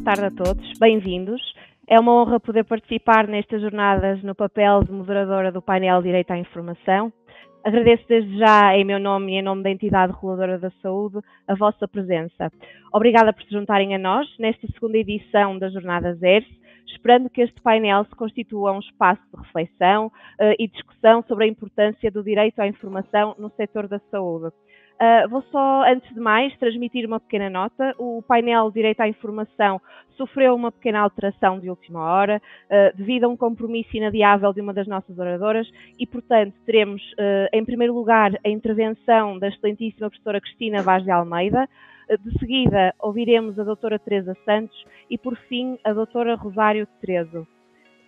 tarde a todos, bem-vindos. É uma honra poder participar nestas jornadas no papel de moderadora do painel Direito à Informação. Agradeço desde já, em meu nome e em nome da entidade reguladora da saúde, a vossa presença. Obrigada por se juntarem a nós nesta segunda edição das Jornadas ERSE, esperando que este painel se constitua um espaço de reflexão e discussão sobre a importância do direito à informação no setor da saúde. Vou só, antes de mais, transmitir uma pequena nota. O painel Direito à Informação sofreu uma pequena alteração de última hora, devido a um compromisso inadiável de uma das nossas oradoras e, portanto, teremos, em primeiro lugar, a intervenção da excelentíssima professora Cristina Vaz de Almeida. De seguida, ouviremos a doutora Teresa Santos e, por fim, a doutora Rosário Terezo.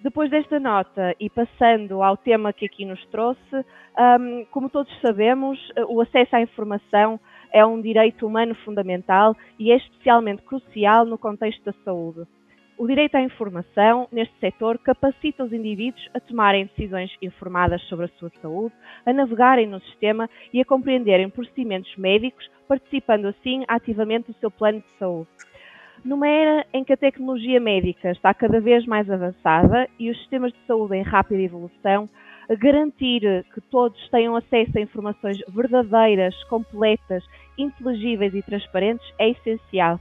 Depois desta nota e passando ao tema que aqui nos trouxe, como todos sabemos, o acesso à informação é um direito humano fundamental e é especialmente crucial no contexto da saúde. O direito à informação, neste setor, capacita os indivíduos a tomarem decisões informadas sobre a sua saúde, a navegarem no sistema e a compreenderem procedimentos médicos, participando assim ativamente do seu plano de saúde. Numa era em que a tecnologia médica está cada vez mais avançada e os sistemas de saúde em rápida evolução, garantir que todos tenham acesso a informações verdadeiras, completas, inteligíveis e transparentes é essencial.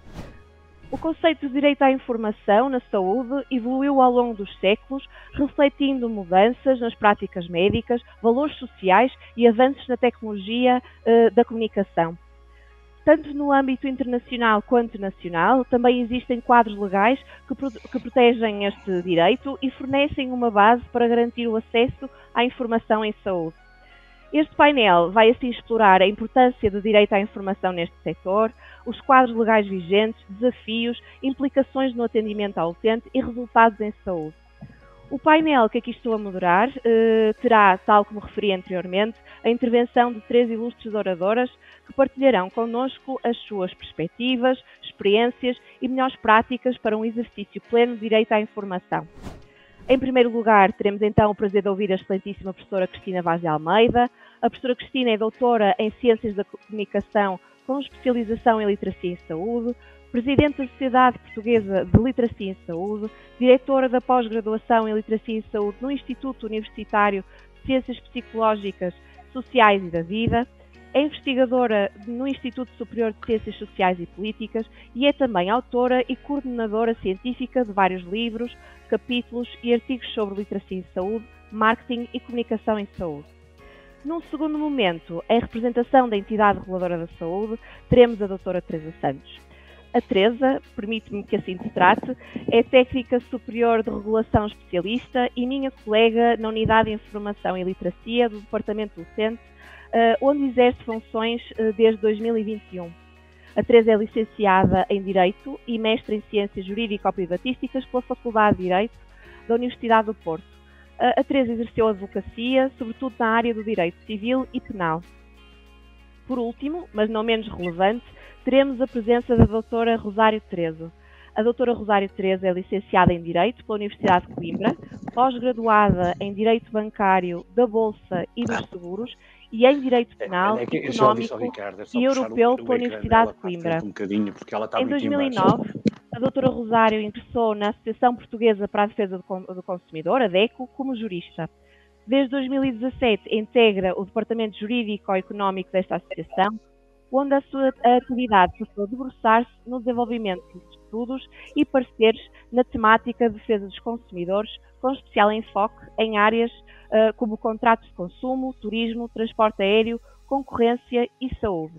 O conceito de direito à informação na saúde evoluiu ao longo dos séculos, refletindo mudanças nas práticas médicas, valores sociais e avanços na tecnologia da comunicação. Tanto no âmbito internacional quanto nacional, também existem quadros legais que protegem este direito e fornecem uma base para garantir o acesso à informação em saúde. Este painel vai assim explorar a importância do direito à informação neste setor, os quadros legais vigentes, desafios, implicações no atendimento ao utente e resultados em saúde. O painel que aqui estou a moderar terá, tal como referi anteriormente, a intervenção de 3 ilustres oradoras que partilharão connosco as suas perspectivas, experiências e melhores práticas para um exercício pleno de direito à informação. Em primeiro lugar, teremos então o prazer de ouvir a excelentíssima professora Cristina Vaz de Almeida. A professora Cristina é doutora em Ciências da Comunicação com especialização em Literacia em Saúde, Presidente da Sociedade Portuguesa de Literacia em Saúde, diretora da pós-graduação em Literacia em Saúde no Instituto Universitário de Ciências Psicológicas, Sociais e da Vida, é investigadora no Instituto Superior de Ciências Sociais e Políticas e é também autora e coordenadora científica de vários livros, capítulos e artigos sobre literacia em saúde, marketing e comunicação em saúde. Num segundo momento, em representação da entidade reguladora da saúde, teremos a doutora Teresa Santos. A Teresa, permite-me que assim se trate, é técnica superior de regulação especialista e minha colega na Unidade de Informação e Literacia do Departamento Docente, onde exerce funções desde 2021. A Teresa é licenciada em Direito e mestre em Ciências Jurídico-Privatísticas pela Faculdade de Direito da Universidade do Porto. A Teresa exerceu advocacia, sobretudo na área do Direito Civil e Penal. Por último, mas não menos relevante, teremos a presença da doutora Rosário Terezo. A doutora Rosário Terezo é licenciada em Direito pela Universidade de Coimbra, pós-graduada em Direito Bancário da Bolsa e dos Seguros e em Direito Penal, Económico e Europeu pela Universidade de Coimbra. Em 2009, a doutora Rosário ingressou na Associação Portuguesa para a Defesa do Consumidor, a DECO, como jurista. Desde 2017 integra o Departamento Jurídico-Económico desta associação, onde a sua atividade passou a debruçar-se no desenvolvimento de estudos e pareceres na temática de defesa dos consumidores, com especial enfoque em áreas como contratos de consumo, turismo, transporte aéreo, concorrência e saúde.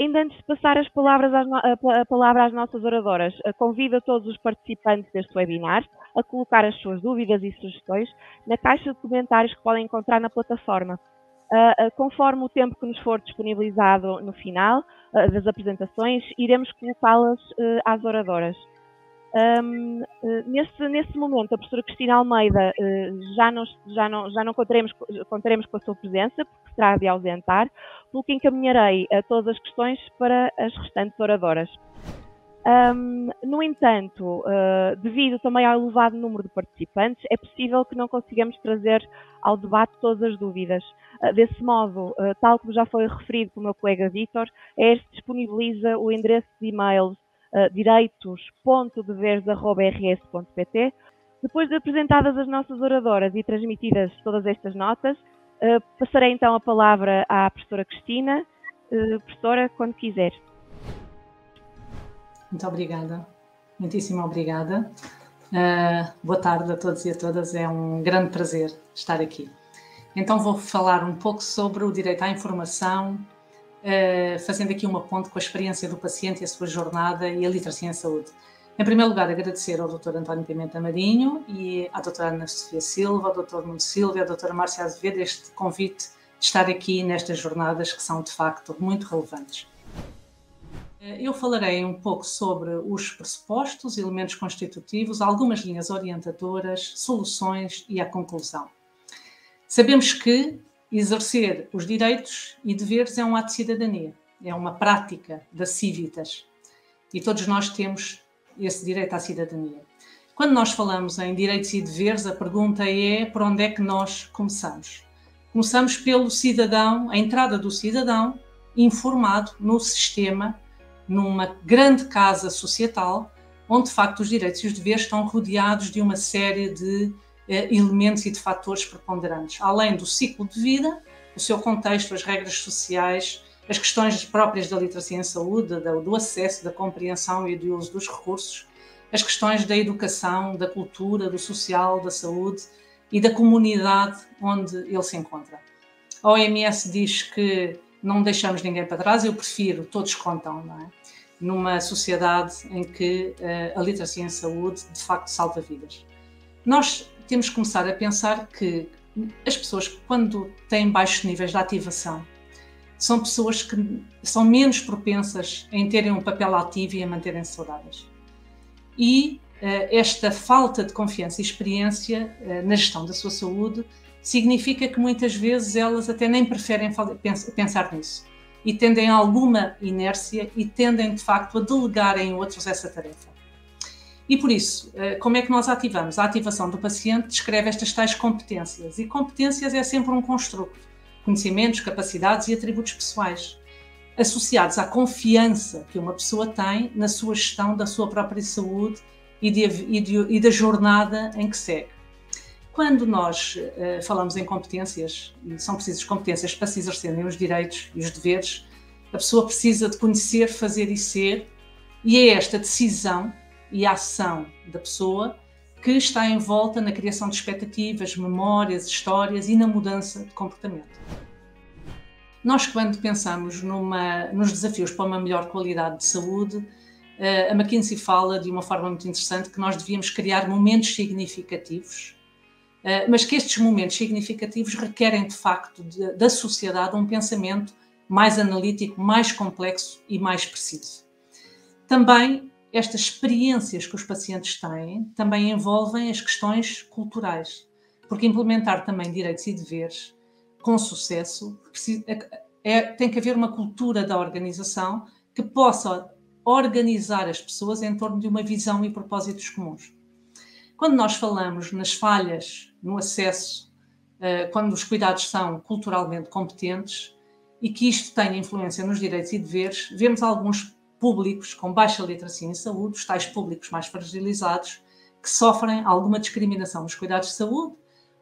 Ainda antes de passar a palavra às nossas oradoras, convido a todos os participantes deste webinar a colocar as suas dúvidas e sugestões na caixa de comentários que podem encontrar na plataforma. Conforme o tempo que nos for disponibilizado no final das apresentações, iremos colocá-las às oradoras. Nesse momento, a professora Cristina Almeida já não contaremos com a sua presença, porque se terá de ausentar, pelo que encaminharei todas as questões para as restantes oradoras. No entanto, devido também ao elevado número de participantes, é possível que não consigamos trazer ao debate todas as dúvidas. Desse modo, tal como já foi referido pelo meu colega Vítor, a ERSE disponibiliza o endereço de e-mail direitos.deveres@rs.pt. Depois de apresentadas as nossas oradoras e transmitidas todas estas notas, passarei então a palavra à professora Cristina. Professora, quando quiser. Muito obrigada, muitíssimo obrigada. Boa tarde a todos e a todas, é um grande prazer estar aqui. Então vou falar um pouco sobre o direito à informação, fazendo aqui uma ponte com a experiência do paciente e a sua jornada e a literacia em saúde. Em primeiro lugar, agradecer ao Dr. António Pimenta Marinho e à Dra. Ana Sofia Silva, ao Dr. Nuno Silva e à Dra. Márcia Azevedo este convite de estar aqui nestas jornadas que são de facto muito relevantes. Eu falarei um pouco sobre os pressupostos, elementos constitutivos, algumas linhas orientadoras, soluções e a conclusão. Sabemos que exercer os direitos e deveres é um ato de cidadania, é uma prática da civitas e todos nós temos esse direito à cidadania. Quando nós falamos em direitos e deveres, a pergunta é por onde é que nós começamos? Começamos pelo cidadão, a entrada do cidadão informado no sistema, numa grande casa societal, onde de facto os direitos e os deveres estão rodeados de uma série de elementos e de fatores preponderantes. Além do ciclo de vida, o seu contexto, as regras sociais, as questões próprias da literacia em saúde, do acesso, da compreensão e do uso dos recursos, as questões da educação, da cultura, do social, da saúde e da comunidade onde ele se encontra. A OMS diz que não deixamos ninguém para trás, eu prefiro todos contam, não é? Numa sociedade em que a literacia em saúde de facto salva vidas. Nós temos que começar a pensar que as pessoas, quando têm baixos níveis de ativação, são pessoas que são menos propensas em terem um papel ativo e a manterem-se saudáveis. E esta falta de confiança e experiência na gestão da sua saúde significa que muitas vezes elas até nem preferem pensar nisso e tendem a alguma inércia e tendem de facto a delegar em outros essa tarefa. E por isso, como é que nós ativamos? A ativação do paciente descreve estas tais competências e competências é sempre um construto. Conhecimentos, capacidades e atributos pessoais, associados à confiança que uma pessoa tem na sua gestão da sua própria saúde e da jornada em que segue. Quando nós falamos em competências, e são precisas competências para se exercerem os direitos e os deveres, a pessoa precisa de conhecer, fazer e ser, e é esta decisão e a ação da pessoa que está envolta na criação de expectativas, memórias, histórias e na mudança de comportamento. Nós, quando pensamos nos desafios para uma melhor qualidade de saúde, a McKinsey fala de uma forma muito interessante que nós devíamos criar momentos significativos, mas que estes momentos significativos requerem, de facto, da sociedade um pensamento mais analítico, mais complexo e mais preciso. Também estas experiências que os pacientes têm também envolvem as questões culturais, porque implementar também direitos e deveres com sucesso tem que haver uma cultura da organização que possa organizar as pessoas em torno de uma visão e propósitos comuns. Quando nós falamos nas falhas no acesso, quando os cuidados são culturalmente competentes e que isto tenha influência nos direitos e deveres, vemos alguns públicos com baixa literacia em saúde, os tais públicos mais fragilizados, que sofrem alguma discriminação nos cuidados de saúde,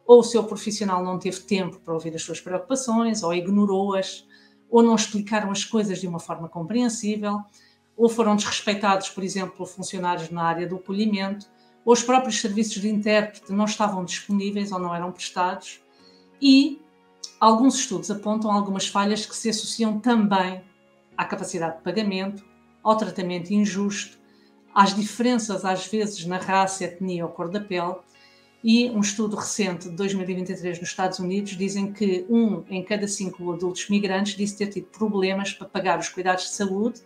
ou o seu profissional não teve tempo para ouvir as suas preocupações, ou ignorou-as, ou não explicaram as coisas de uma forma compreensível, ou foram desrespeitados, por exemplo, funcionários na área do acolhimento, ou os próprios serviços de intérprete não estavam disponíveis ou não eram prestados, e alguns estudos apontam algumas falhas que se associam também à capacidade de pagamento, ao tratamento injusto, às diferenças às vezes na raça, etnia ou cor da pele, e um estudo recente de 2023 nos Estados Unidos dizem que 1 em cada 5 adultos migrantes disse ter tido problemas para pagar os cuidados de saúde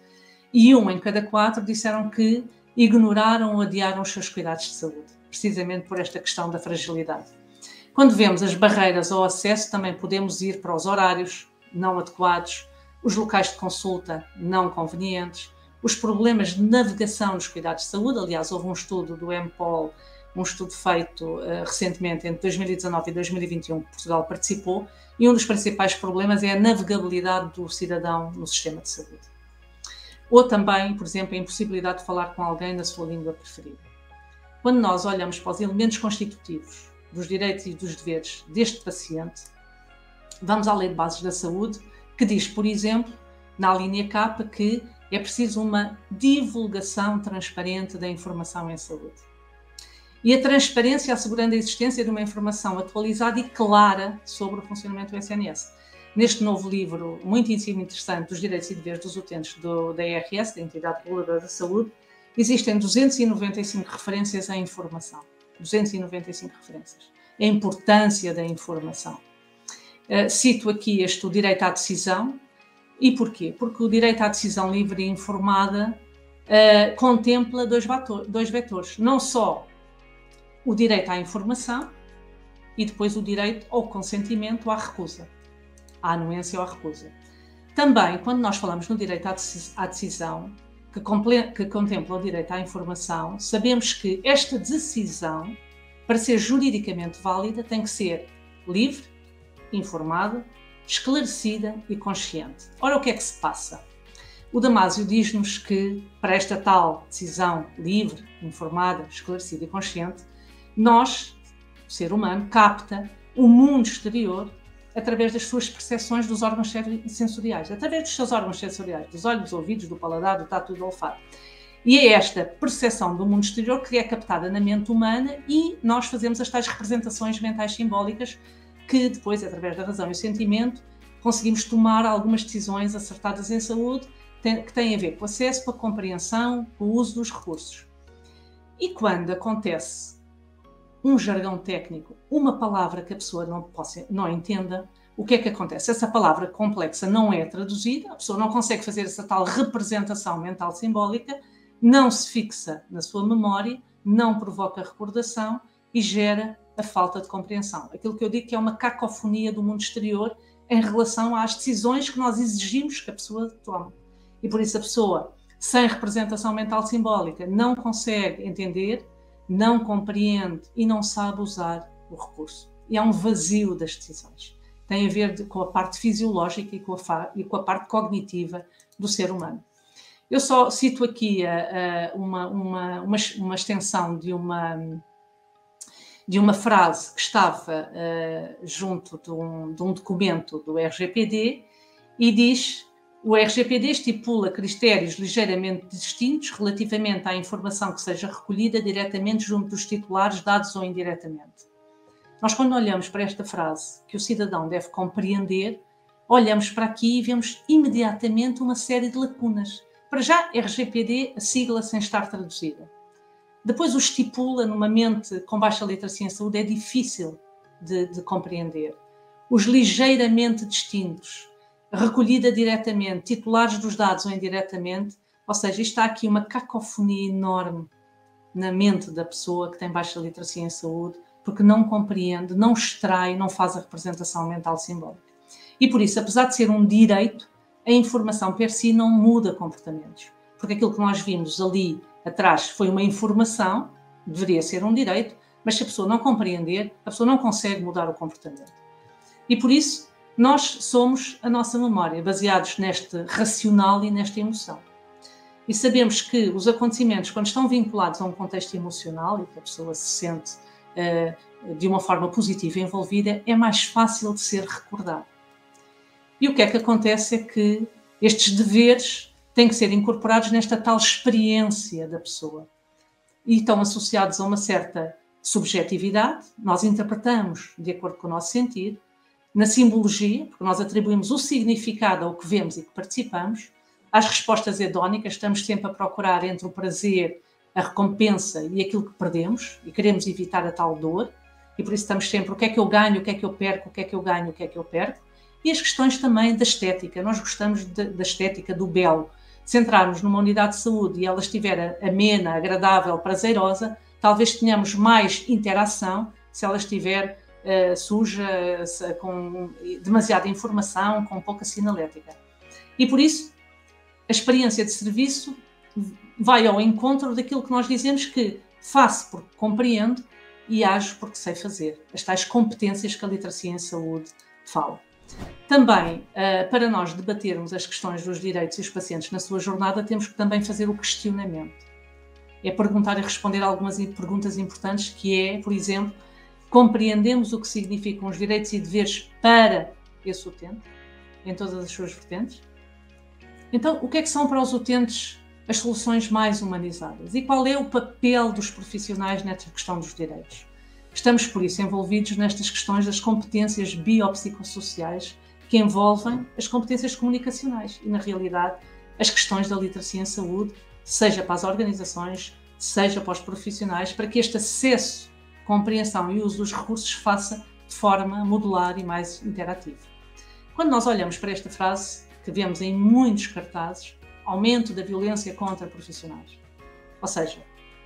e 1 em cada 4 disseram que ignoraram ou adiaram os seus cuidados de saúde, precisamente por esta questão da fragilidade. Quando vemos as barreiras ao acesso, também podemos ir para os horários não adequados, os locais de consulta não convenientes, os problemas de navegação nos cuidados de saúde. Aliás, houve um estudo do MPOL, um estudo feito recentemente entre 2019 e 2021 que Portugal participou, e um dos principais problemas é a navegabilidade do cidadão no sistema de saúde. ou também, por exemplo, a impossibilidade de falar com alguém na sua língua preferida. Quando nós olhamos para os elementos constitutivos dos direitos e dos deveres deste paciente, vamos à Lei de Bases da Saúde, que diz, por exemplo, na linha K, que é preciso uma divulgação transparente da informação em saúde. E a transparência assegurando a existência de uma informação atualizada e clara sobre o funcionamento do SNS. Neste novo livro, muitíssimo interessante, dos direitos e deveres dos utentes da IRS, da Entidade Reguladora da Saúde, existem 295 referências à informação. 295 referências. A importância da informação. Cito aqui o direito à decisão. E porquê? Porque o direito à decisão livre e informada contempla dois vetores. Não só o direito à informação e depois o direito ao consentimento, à recusa, à anuência ou à recusa. Também, quando nós falamos no direito à decisão, que contempla o direito à informação, sabemos que esta decisão, para ser juridicamente válida, tem que ser livre, informada, esclarecida e consciente. Ora, o que é que se passa? O Damásio diz-nos que, para esta tal decisão livre, informada, esclarecida e consciente, nós, o ser humano, capta o mundo exterior através das suas percepções dos órgãos sensoriais, através dos seus órgãos sensoriais, dos olhos, dos ouvidos, do paladar, do tato e do olfato. E é esta percepção do mundo exterior que é captada na mente humana e nós fazemos as tais representações mentais simbólicas que depois, através da razão e o sentimento, conseguimos tomar algumas decisões acertadas em saúde que têm a ver com o acesso, com a compreensão, com o uso dos recursos. E quando acontece um jargão técnico, uma palavra que a pessoa não entenda, o que é que acontece? Essa palavra complexa não é traduzida, a pessoa não consegue fazer essa tal representação mental simbólica, não se fixa na sua memória, não provoca recordação e gera a falta de compreensão. Aquilo que eu digo que é uma cacofonia do mundo exterior em relação às decisões que nós exigimos que a pessoa tome. E por isso a pessoa, sem representação mental simbólica, não consegue entender, não compreende e não sabe usar o recurso. E há um vazio das decisões. Tem a ver com a parte fisiológica e com a parte cognitiva do ser humano. Eu só cito aqui uma extensão de uma frase que estava junto de um documento do RGPD e diz: o RGPD estipula critérios ligeiramente distintos relativamente à informação que seja recolhida diretamente junto dos titulares, dados ou indiretamente. Nós, quando olhamos para esta frase que o cidadão deve compreender, olhamos para aqui e vemos imediatamente uma série de lacunas. Para já, RGPD, a sigla sem estar traduzida. Depois o estipula numa mente com baixa literacia em saúde, é difícil de compreender. Os ligeiramente distintos, recolhida diretamente, titulares dos dados ou indiretamente, ou seja, está aqui uma cacofonia enorme na mente da pessoa que tem baixa literacia em saúde, porque não compreende, não extrai, não faz a representação mental simbólica. E por isso, apesar de ser um direito, a informação per si não muda comportamentos. Porque aquilo que nós vimos ali atrás foi uma informação, deveria ser um direito, mas se a pessoa não compreender, a pessoa não consegue mudar o comportamento. E por isso, nós somos a nossa memória, baseados neste racional e nesta emoção. E sabemos que os acontecimentos, quando estão vinculados a um contexto emocional e que a pessoa se sente de uma forma positiva envolvida, é mais fácil de ser recordado. E o que é que acontece é que estes deveres têm que ser incorporados nesta tal experiência da pessoa. E estão associados a uma certa subjetividade, nós interpretamos de acordo com o nosso sentido, na simbologia, porque nós atribuímos o significado ao que vemos e que participamos, às respostas hedónicas, estamos sempre a procurar entre o prazer, a recompensa e aquilo que perdemos, e queremos evitar a tal dor, e por isso estamos sempre o que é que eu ganho, o que é que eu perco, o que é que eu ganho, o que é que eu perco, e as questões também da estética. Nós gostamos da estética, do belo. Se entrarmos numa unidade de saúde e ela estiver amena, agradável, prazerosa, talvez tenhamos mais interação se ela estiver suja, com demasiada informação, com pouca sinalética. E por isso, a experiência de serviço vai ao encontro daquilo que nós dizemos que faço porque compreendo e ajo porque sei fazer. As tais competências que a literacia em saúde fala. Também, para nós debatermos as questões dos direitos e os pacientes na sua jornada, temos que também fazer o questionamento. É perguntar e responder algumas perguntas importantes, que é, por exemplo, compreendemos o que significam os direitos e deveres para esse utente, em todas as suas vertentes? Então, o que é que são para os utentes as soluções mais humanizadas? E qual é o papel dos profissionais nesta questão dos direitos? Estamos, por isso, envolvidos nestas questões das competências biopsicossociais que envolvem as competências comunicacionais e, na realidade, as questões da literacia em saúde, seja para as organizações, seja para os profissionais, para que este acesso, compreensão e uso dos recursos se faça de forma modular e mais interativa. Quando nós olhamos para esta frase, que vemos em muitos cartazes, aumento da violência contra profissionais. Ou seja,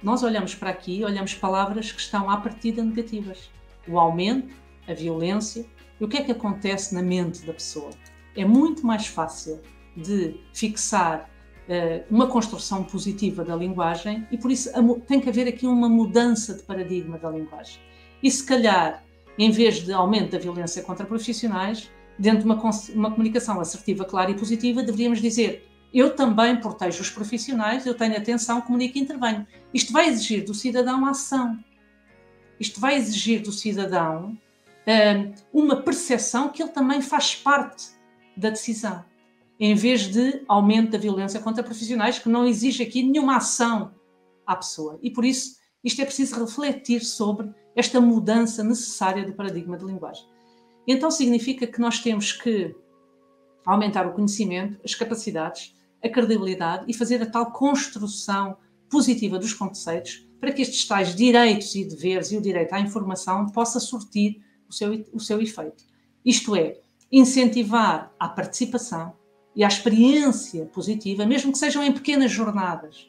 nós olhamos para aqui, olhamos palavras que estão à partida negativas. O aumento, a violência. E o que é que acontece na mente da pessoa? É muito mais fácil de fixar uma construção positiva da linguagem e por isso tem que haver aqui uma mudança de paradigma da linguagem. E se calhar, em vez de aumento da violência contra profissionais, dentro de uma comunicação assertiva, clara e positiva, deveríamos dizer: eu também protejo os profissionais, eu tenho atenção, comunico e intervenho. Isto vai exigir do cidadão ação. Isto vai exigir do cidadão uma percepção que ele também faz parte da decisão, em vez de aumento da violência contra profissionais, que não exige aqui nenhuma ação à pessoa. E por isso, isto é preciso refletir sobre esta mudança necessária do paradigma de linguagem. Então significa que nós temos que aumentar o conhecimento, as capacidades, a credibilidade e fazer a tal construção positiva dos conceitos para que estes tais direitos e deveres e o direito à informação possa surtir o seu efeito. Isto é, incentivar a participação e a experiência positiva, mesmo que sejam em pequenas jornadas.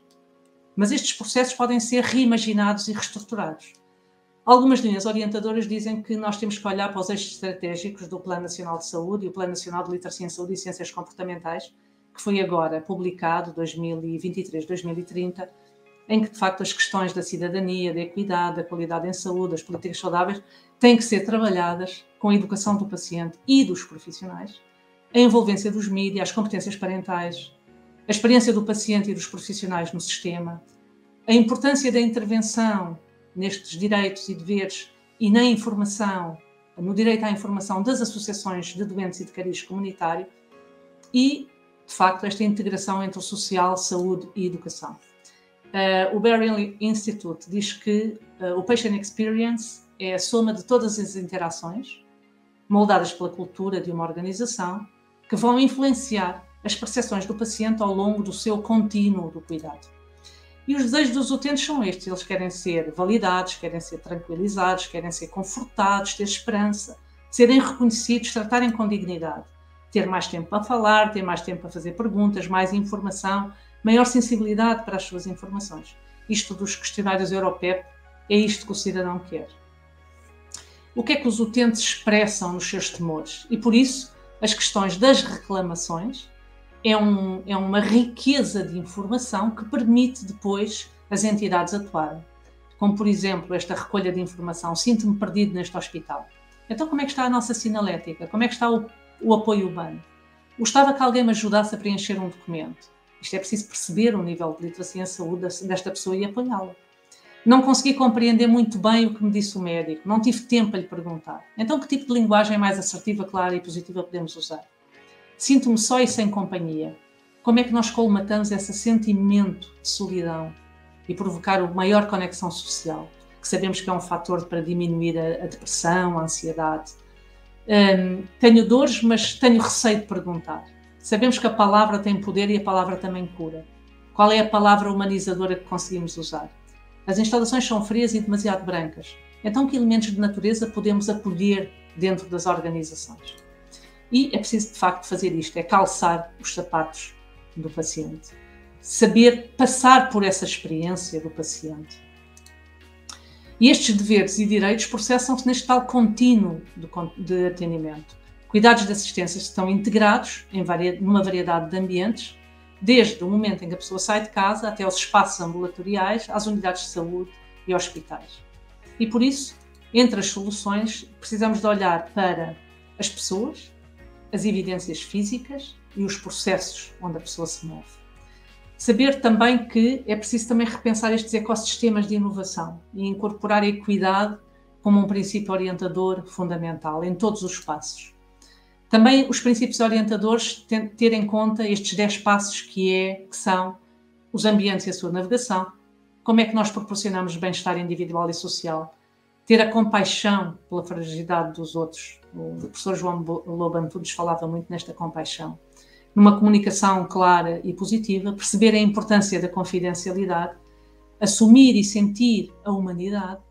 Mas estes processos podem ser reimaginados e reestruturados. Algumas linhas orientadoras dizem que nós temos que olhar para os eixos estratégicos do Plano Nacional de Saúde e o Plano Nacional de Literacia em Saúde e Ciências Comportamentais, que foi agora publicado, 2023-2030, em que, de facto, as questões da cidadania, da equidade, da qualidade em saúde, das políticas saudáveis, têm que ser trabalhadas com a educação do paciente e dos profissionais, a envolvência dos mídias, as competências parentais, a experiência do paciente e dos profissionais no sistema, a importância da intervenção nestes direitos e deveres e na informação, no direito à informação das associações de doentes e de cariz comunitário e, de facto, esta integração entre o social, saúde e educação. O Barry Institute diz que o Patient Experience é a soma de todas as interações moldadas pela cultura de uma organização que vão influenciar as percepções do paciente ao longo do seu contínuo do cuidado. E os desejos dos utentes são estes: eles querem ser validados, querem ser tranquilizados, querem ser confortados, ter esperança, serem reconhecidos, tratarem com dignidade, ter mais tempo para falar, ter mais tempo para fazer perguntas, mais informação, maior sensibilidade para as suas informações. Isto dos questionários Europep é isto que o cidadão quer. O que é que os utentes expressam nos seus temores? E por isso, as questões das reclamações é uma riqueza de informação que permite depois as entidades atuarem. Como, por exemplo, esta recolha de informação: sinto-me perdido neste hospital. Então, como é que está a nossa sinalética? Como é que está o apoio humano? Gostava que alguém me ajudasse a preencher um documento. Isto é preciso perceber o nível de literacia em saúde desta pessoa e apoiá-la. Não consegui compreender muito bem o que me disse o médico, não tive tempo para lhe perguntar. Então, que tipo de linguagem mais assertiva, clara e positiva podemos usar? Sinto-me só e sem companhia. Como é que nós colmatamos esse sentimento de solidão e provocar uma maior conexão social, que sabemos que é um fator para diminuir a depressão, a ansiedade? Tenho dores, mas tenho receio de perguntar. Sabemos que a palavra tem poder e a palavra também cura. Qual é a palavra humanizadora que conseguimos usar? As instalações são frias e demasiado brancas. Então, que elementos de natureza podemos acolher dentro das organizações? E é preciso, de facto, fazer isto, é calçar os sapatos do paciente. Saber passar por essa experiência do paciente. E estes deveres e direitos processam-se neste tal contínuo de atendimento. Cuidados de assistência estão integrados numa variedade de ambientes, desde o momento em que a pessoa sai de casa até aos espaços ambulatoriais, às unidades de saúde e hospitais. E por isso, entre as soluções, precisamos de olhar para as pessoas, as evidências físicas e os processos onde a pessoa se move. Saber também que é preciso também repensar estes ecossistemas de inovação e incorporar a equidade como um princípio orientador fundamental em todos os passos. Também os princípios orientadores ter em conta estes 10 passos que são os ambientes e a sua navegação, como é que nós proporcionamos bem-estar individual e social, ter a compaixão pela fragilidade dos outros. O professor João Lobo Antunes falava muito nesta compaixão. Numa comunicação clara e positiva, perceber a importância da confidencialidade, assumir e sentir a humanidade,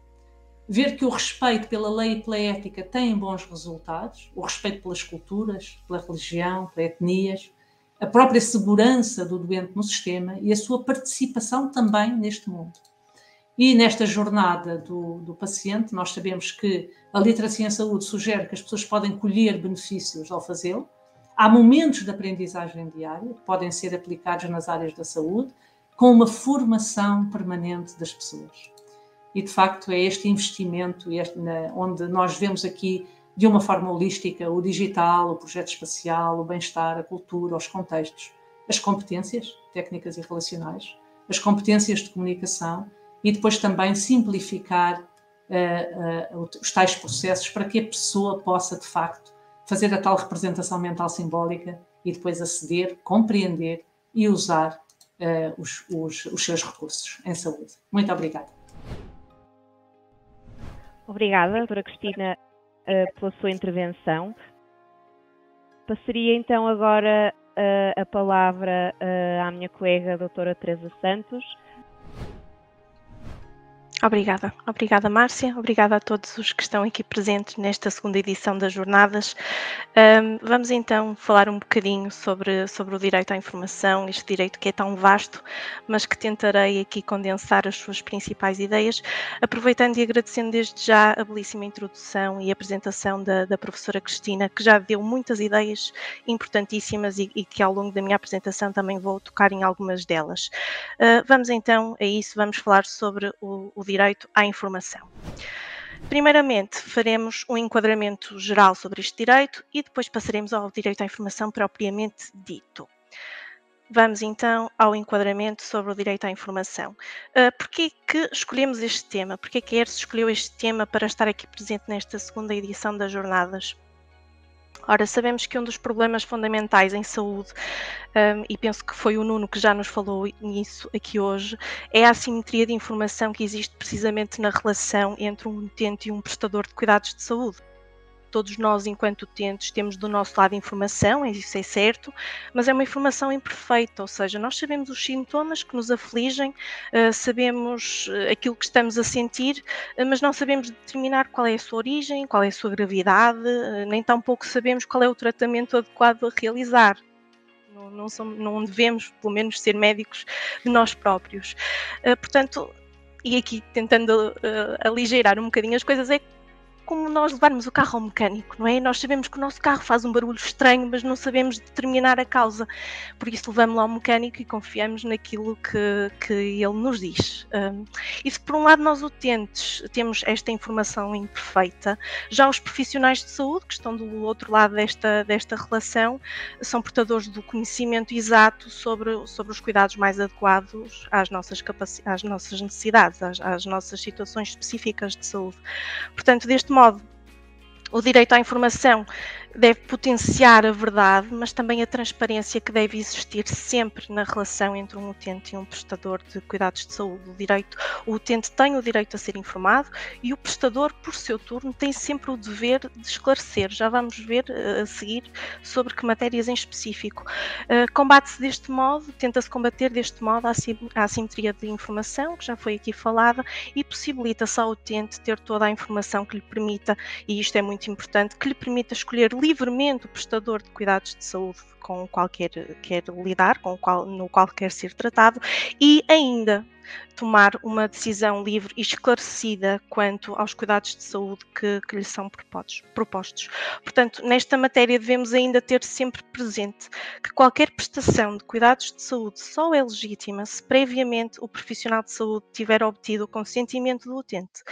ver que o respeito pela lei e pela ética tem bons resultados, o respeito pelas culturas, pela religião, pelas etnias, a própria segurança do doente no sistema e a sua participação também neste mundo. E nesta jornada do paciente, nós sabemos que a literacia em saúde sugere que as pessoas podem colher benefícios ao fazê-lo. Há momentos de aprendizagem diária que podem ser aplicados nas áreas da saúde, com uma formação permanente das pessoas. E, de facto, é este investimento onde nós vemos aqui, de uma forma holística, o digital, o projeto espacial, o bem-estar, a cultura, os contextos, as competências técnicas e relacionais, as competências de comunicação e depois também simplificar os tais processos para que a pessoa possa, de facto, fazer a tal representação mental simbólica e depois aceder, compreender e usar os seus recursos em saúde. Muito obrigada. Obrigada, doutora Cristina, pela sua intervenção. Passaria então agora a palavra à minha colega, a doutora Teresa Santos. Obrigada Márcia, obrigada a todos os que estão aqui presentes nesta segunda edição das jornadas. Vamos então falar um bocadinho sobre o direito à informação, este direito que é tão vasto, mas que tentarei aqui condensar as suas principais ideias, aproveitando e agradecendo desde já a belíssima introdução e apresentação da professora Cristina, que já deu muitas ideias importantíssimas e que ao longo da minha apresentação também vou tocar em algumas delas. Vamos então a isso, vamos falar sobre o direito à informação. Primeiramente, faremos um enquadramento geral sobre este direito e depois passaremos ao direito à informação propriamente dito. Vamos então ao enquadramento sobre o direito à informação. Porquê que escolhemos este tema? Porquê que a ERSE escolheu este tema para estar aqui presente nesta segunda edição das jornadas? Ora, sabemos que um dos problemas fundamentais em saúde, e penso que foi o Nuno que já nos falou nisso aqui hoje, é a assimetria de informação que existe precisamente na relação entre um utente e um prestador de cuidados de saúde. Todos nós, enquanto utentes, temos do nosso lado informação, isso é certo, mas é uma informação imperfeita, ou seja, nós sabemos os sintomas que nos afligem, sabemos aquilo que estamos a sentir, mas não sabemos determinar qual é a sua origem, qual é a sua gravidade, nem tampouco sabemos qual é o tratamento adequado a realizar. Não devemos, pelo menos, ser médicos de nós próprios. Portanto, e aqui tentando aligeirar um bocadinho as coisas, é como nós levarmos o carro ao mecânico, não é? Nós sabemos que o nosso carro faz um barulho estranho, mas não sabemos determinar a causa. Por isso levamos-lo ao mecânico e confiamos naquilo que ele nos diz. E se por um lado nós utentes temos esta informação imperfeita, já os profissionais de saúde, que estão do outro lado desta relação, são portadores do conhecimento exato sobre os cuidados mais adequados às nossas necessidades, às nossas situações específicas de saúde. Portanto, deste modo, o direito à informação deve potenciar a verdade, mas também a transparência que deve existir sempre na relação entre um utente e um prestador de cuidados de saúde. O utente tem o direito a ser informado e o prestador, por seu turno, tem sempre o dever de esclarecer. Já vamos ver a seguir sobre que matérias em específico. Combate-se deste modo, tenta-se combater deste modo a assimetria de informação, que já foi aqui falada, e possibilita-se ao utente ter toda a informação que lhe permita, e isto é muito importante, que lhe permita escolher livremente o prestador de cuidados de saúde com o qual quer lidar, no qual quer ser tratado, e ainda tomar uma decisão livre e esclarecida quanto aos cuidados de saúde que lhe são propostos. Portanto, nesta matéria devemos ainda ter sempre presente que qualquer prestação de cuidados de saúde só é legítima se previamente o profissional de saúde tiver obtido o consentimento do utente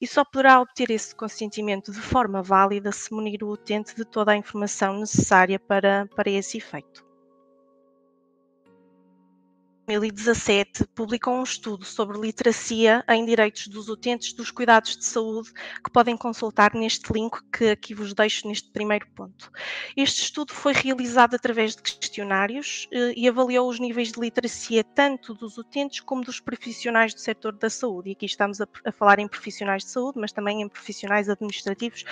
e só poderá obter esse consentimento de forma válida se munir o utente de toda a informação necessária para esse efeito. Em 2017, publicou um estudo sobre literacia em direitos dos utentes dos cuidados de saúde que podem consultar neste link que aqui vos deixo neste primeiro ponto. Este estudo foi realizado através de questionários e avaliou os níveis de literacia tanto dos utentes como dos profissionais do setor da saúde. E aqui estamos a falar em profissionais de saúde, mas também em profissionais administrativos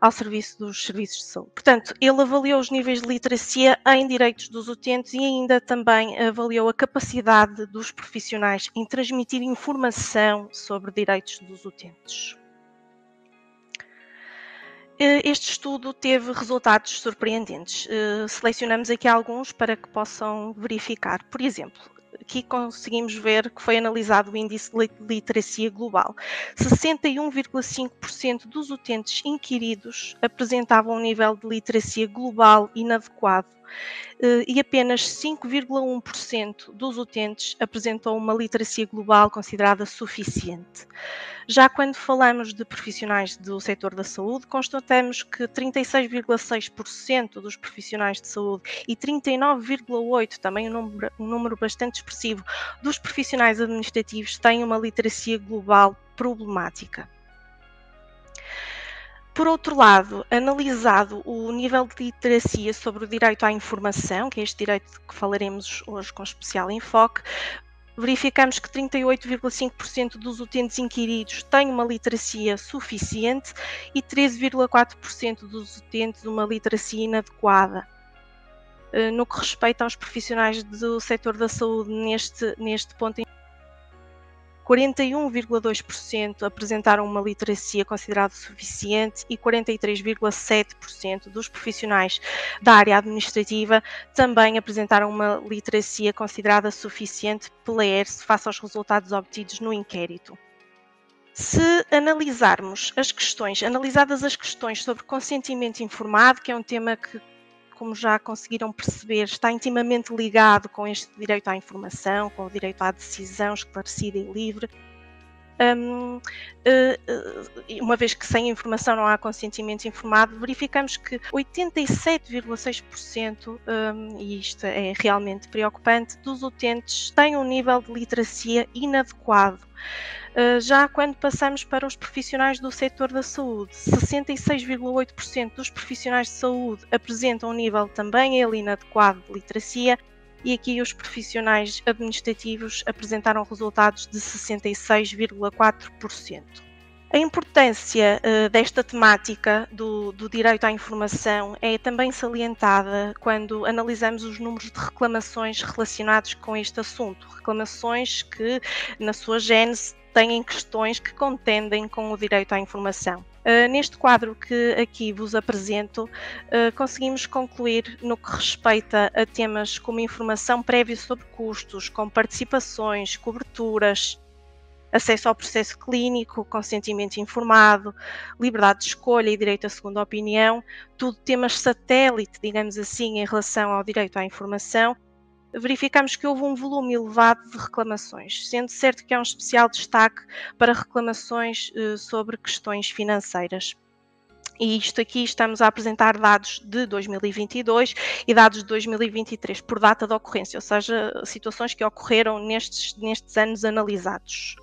ao serviço dos serviços de saúde. Portanto, ele avaliou os níveis de literacia em direitos dos utentes e ainda também avaliou a capacidade dos profissionais em transmitir informação sobre direitos dos utentes. Este estudo teve resultados surpreendentes. Selecionamos aqui alguns para que possam verificar. Por exemplo, aqui conseguimos ver que foi analisado o índice de literacia global. 61,5% dos utentes inquiridos apresentavam um nível de literacia global inadequado e apenas 5,1% dos utentes apresentou uma literacia global considerada suficiente. Já quando falamos de profissionais do setor da saúde, constatamos que 36,6% dos profissionais de saúde e 39,8%, também um número bastante expressivo, dos profissionais administrativos têm uma literacia global problemática. Por outro lado, analisado o nível de literacia sobre o direito à informação, que é este direito de que falaremos hoje com especial enfoque, verificamos que 38,5% dos utentes inquiridos têm uma literacia suficiente e 13,4% dos utentes uma literacia inadequada. No que respeita aos profissionais do setor da saúde, neste ponto, 41,2% apresentaram uma literacia considerada suficiente e 43,7% dos profissionais da área administrativa também apresentaram uma literacia considerada suficiente pela ERS face aos resultados obtidos no inquérito. Se analisadas as questões sobre consentimento informado, que é um tema que, como já conseguiram perceber, está intimamente ligado com este direito à informação, com o direito à decisão esclarecida e livre. Uma vez que sem informação não há consentimento informado, verificamos que 87,6%, e isto é realmente preocupante, dos utentes têm um nível de literacia inadequado. Já quando passamos para os profissionais do setor da saúde, 66,8% dos profissionais de saúde apresentam um nível também ele inadequado de literacia, e aqui os profissionais administrativos apresentaram resultados de 66,4%. A importância desta temática do direito à informação é também salientada quando analisamos os números de reclamações relacionados com este assunto. Reclamações que, na sua gênese, têm questões que contendem com o direito à informação. Neste quadro que aqui vos apresento, conseguimos concluir no que respeita a temas como informação prévia sobre custos, como participações, coberturas, acesso ao processo clínico, consentimento informado, liberdade de escolha e direito à segunda opinião, tudo temas satélite, digamos assim, em relação ao direito à informação. Verificamos que houve um volume elevado de reclamações, sendo certo que há um especial destaque para reclamações sobre questões financeiras. E isto aqui estamos a apresentar dados de 2022 e dados de 2023 por data de ocorrência, ou seja, situações que ocorreram nestes anos analisados.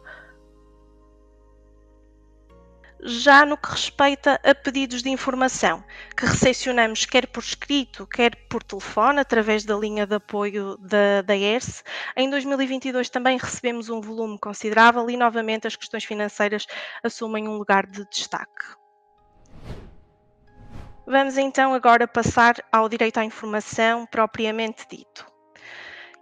Já no que respeita a pedidos de informação, que recepcionamos quer por escrito, quer por telefone, através da linha de apoio da ERS, em 2022 também recebemos um volume considerável e, novamente, as questões financeiras assumem um lugar de destaque. Vamos então agora passar ao direito à informação propriamente dito.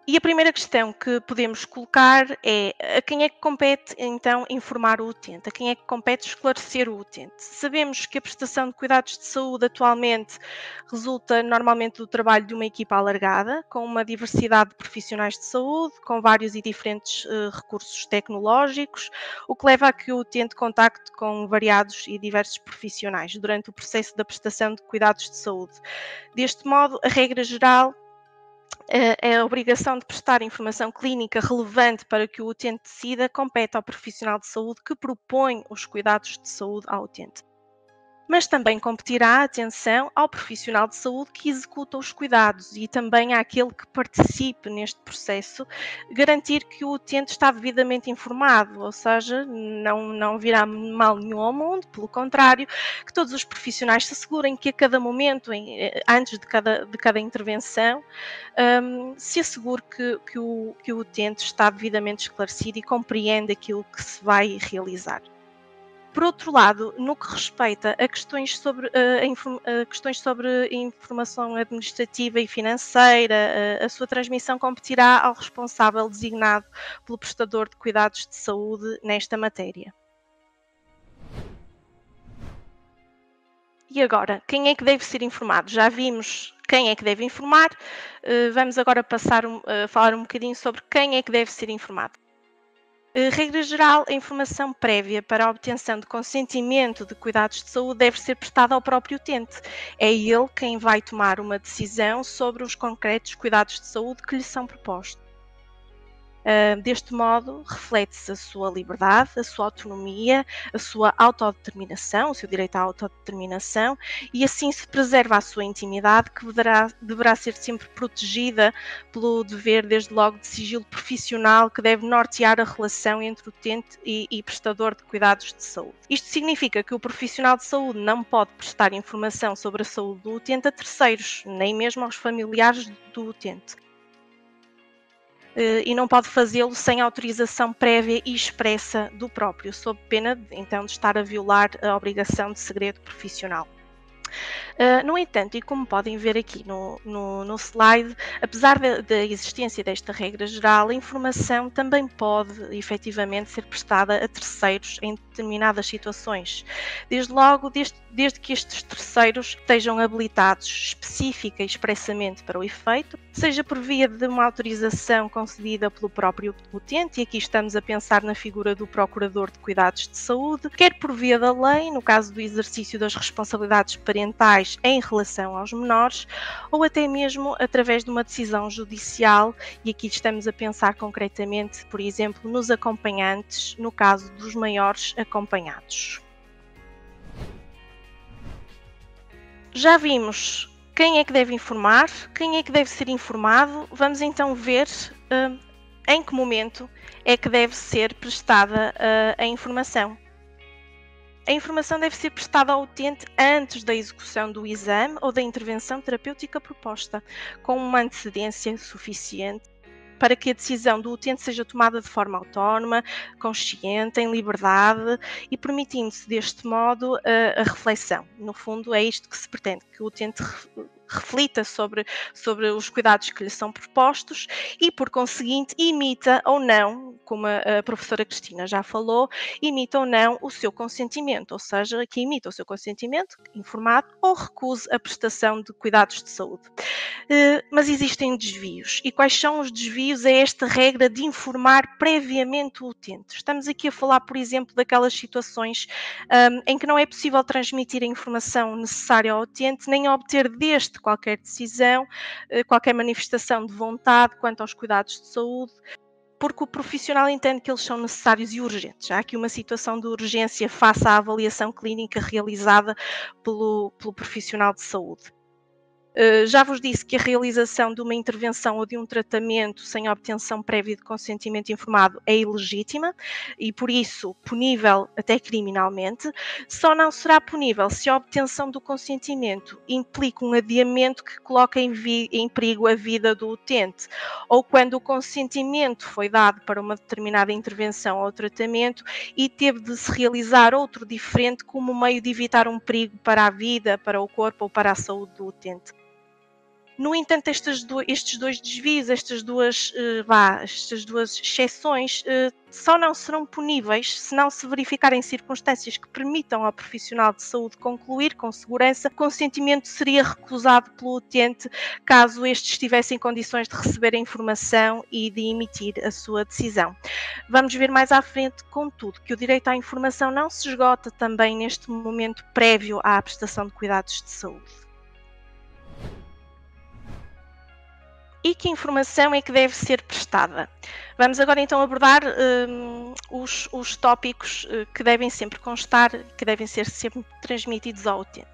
E a primeira questão que podemos colocar é: a quem é que compete então informar o utente? A quem é que compete esclarecer o utente? Sabemos que a prestação de cuidados de saúde atualmente resulta normalmente do trabalho de uma equipa alargada, com uma diversidade de profissionais de saúde, com vários e diferentes recursos tecnológicos, o que leva a que o utente contacte com variados e diversos profissionais durante o processo da prestação de cuidados de saúde. Deste modo, a regra geral a obrigação de prestar informação clínica relevante para que o utente decida compete ao profissional de saúde que propõe os cuidados de saúde ao utente. Mas também competirá, atenção, ao profissional de saúde que executa os cuidados e também àquele que participe neste processo, garantir que o utente está devidamente informado, ou seja, não virá mal nenhum ao mundo, pelo contrário, que todos os profissionais se assegurem que a cada momento, antes de cada intervenção, se assegure que o utente está devidamente esclarecido e compreende aquilo que se vai realizar. Por outro lado, no que respeita a questões sobre informação administrativa e financeira, a sua transmissão competirá ao responsável designado pelo prestador de cuidados de saúde nesta matéria. E agora, quem é que deve ser informado? Já vimos quem é que deve informar, vamos agora passar a falar um bocadinho sobre quem é que deve ser informado. Regra geral, a informação prévia para a obtenção de consentimento de cuidados de saúde deve ser prestada ao próprio utente. É ele quem vai tomar uma decisão sobre os concretos cuidados de saúde que lhe são propostos. Deste modo, reflete-se a sua liberdade, a sua autonomia, a sua autodeterminação, o seu direito à autodeterminação, e assim se preserva a sua intimidade, que deverá ser sempre protegida pelo dever, desde logo, de sigilo profissional que deve nortear a relação entre utente e prestador de cuidados de saúde. Isto significa que o profissional de saúde não pode prestar informação sobre a saúde do utente a terceiros, nem mesmo aos familiares do utente. E não pode fazê-lo sem autorização prévia e expressa do próprio, sob pena, então, de estar a violar a obrigação de segredo profissional. No entanto, e como podem ver aqui no slide, apesar da existência desta regra geral, a informação também pode efetivamente ser prestada a terceiros em determinadas situações. Desde logo, desde que estes terceiros estejam habilitados específica e expressamente para o efeito, seja por via de uma autorização concedida pelo próprio utente, e aqui estamos a pensar na figura do procurador de cuidados de saúde, quer por via da lei, no caso do exercício das responsabilidades parentais em relação aos menores, ou até mesmo através de uma decisão judicial, e aqui estamos a pensar concretamente, por exemplo, nos acompanhantes, no caso dos maiores acompanhados. Já vimos quem é que deve informar, quem é que deve ser informado. Vamos então ver em que momento é que deve ser prestada a informação. A informação deve ser prestada ao utente antes da execução do exame ou da intervenção terapêutica proposta, com uma antecedência suficiente para que a decisão do utente seja tomada de forma autónoma, consciente, em liberdade e permitindo-se deste modo a reflexão. No fundo, é isto que se pretende, que o utente reflita sobre os cuidados que lhe são propostos e, por conseguinte, imita ou não, como a professora Cristina já falou, imita ou não o seu consentimento, ou seja, que imita o seu consentimento informado ou recuse a prestação de cuidados de saúde. Mas existem desvios. E quais são os desvios a esta regra de informar previamente o utente? Estamos aqui a falar, por exemplo, daquelas situações em que não é possível transmitir a informação necessária ao utente, nem obter deste qualquer decisão, qualquer manifestação de vontade quanto aos cuidados de saúde, porque o profissional entende que eles são necessários e urgentes. Há aqui uma situação de urgência face à avaliação clínica realizada pelo profissional de saúde. Já vos disse que a realização de uma intervenção ou de um tratamento sem obtenção prévia de consentimento informado é ilegítima e, por isso, punível até criminalmente. Só não será punível se a obtenção do consentimento implica um adiamento que coloca em perigo a vida do utente, ou quando o consentimento foi dado para uma determinada intervenção ou tratamento e teve de se realizar outro diferente como meio de evitar um perigo para a vida, para o corpo ou para a saúde do utente. No entanto, estes dois desvios, estas duas exceções, só não serão puníveis se não se verificarem circunstâncias que permitam ao profissional de saúde concluir com segurança que o consentimento seria recusado pelo utente caso este estivesse em condições de receber a informação e de emitir a sua decisão. Vamos ver mais à frente, contudo, que o direito à informação não se esgota também neste momento prévio à prestação de cuidados de saúde. E que informação é que deve ser prestada? Vamos agora então abordar os tópicos que devem sempre constar, que devem ser sempre transmitidos ao utente.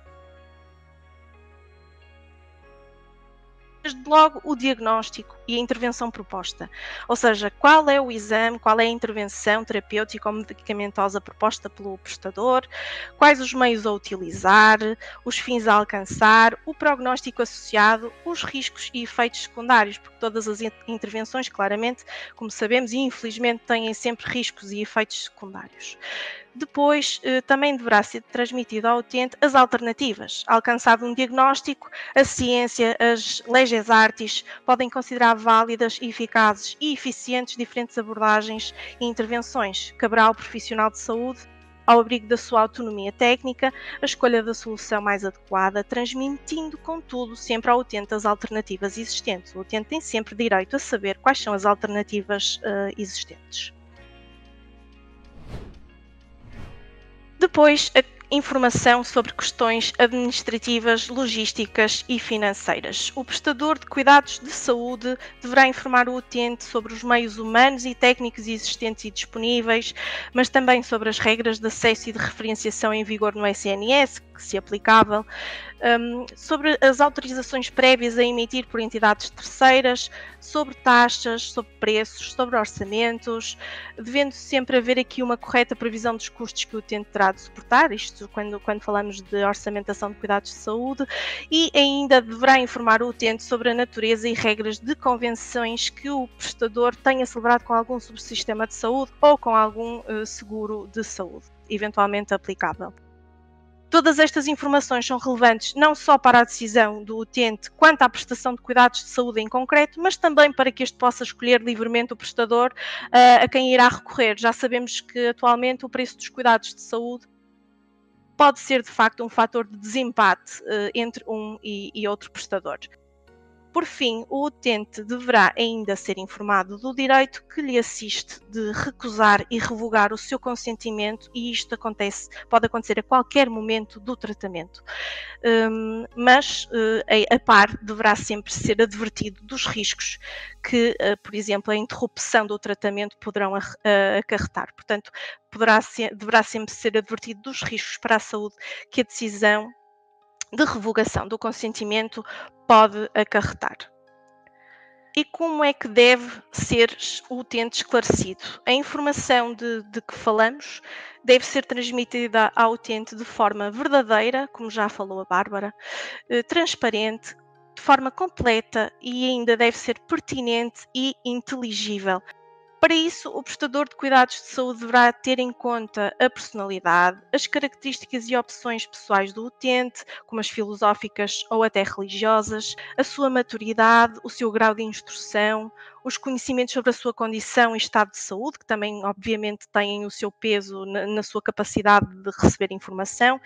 Desde logo o diagnóstico e a intervenção proposta, ou seja, qual é o exame, qual é a intervenção terapêutica ou medicamentosa proposta pelo prestador, quais os meios a utilizar, os fins a alcançar, o prognóstico associado, os riscos e efeitos secundários, porque todas as intervenções, claramente, como sabemos, e infelizmente têm sempre riscos e efeitos secundários. Depois, também deverá ser transmitido ao utente as alternativas. Alcançado um diagnóstico, a ciência, as leges artis podem considerar válidas, eficazes e eficientes diferentes abordagens e intervenções. Caberá ao profissional de saúde, ao abrigo da sua autonomia técnica, a escolha da solução mais adequada, transmitindo, contudo, sempre ao utente as alternativas existentes. O utente tem sempre direito a saber quais são as alternativas existentes. Depois, a informação sobre questões administrativas, logísticas e financeiras. O prestador de cuidados de saúde deverá informar o utente sobre os meios humanos e técnicos existentes e disponíveis, mas também sobre as regras de acesso e de referenciação em vigor no SNS, que se aplicável, sobre as autorizações prévias a emitir por entidades terceiras, sobre taxas, sobre preços, sobre orçamentos, devendo sempre haver aqui uma correta previsão dos custos que o utente terá de suportar, isto quando falamos de orçamentação de cuidados de saúde, e ainda deverá informar o utente sobre a natureza e regras de convenções que o prestador tenha celebrado com algum subsistema de saúde ou com algum seguro de saúde, eventualmente aplicável. Todas estas informações são relevantes não só para a decisão do utente quanto à prestação de cuidados de saúde em concreto, mas também para que este possa escolher livremente o prestador a quem irá recorrer. Já sabemos que atualmente o preço dos cuidados de saúde pode ser de facto um fator de desempate entre um e outro prestador. Por fim, o utente deverá ainda ser informado do direito que lhe assiste de recusar e revogar o seu consentimento, e isto pode acontecer a qualquer momento do tratamento. Mas, a par, deverá sempre ser advertido dos riscos que, por exemplo, a interrupção do tratamento poderão acarretar. Portanto, deverá sempre ser advertido dos riscos para a saúde que a decisão de revogação do consentimento pode acarretar. E como é que deve ser o utente esclarecido? A informação de que falamos deve ser transmitida ao utente de forma verdadeira, como já falou a Bárbara, transparente, de forma completa e ainda deve ser pertinente e inteligível. Para isso, o prestador de cuidados de saúde deverá ter em conta a personalidade, as características e opções pessoais do utente, como as filosóficas ou até religiosas, a sua maturidade, o seu grau de instrução, os conhecimentos sobre a sua condição e estado de saúde, que também, obviamente, têm o seu peso na sua capacidade de receber informação,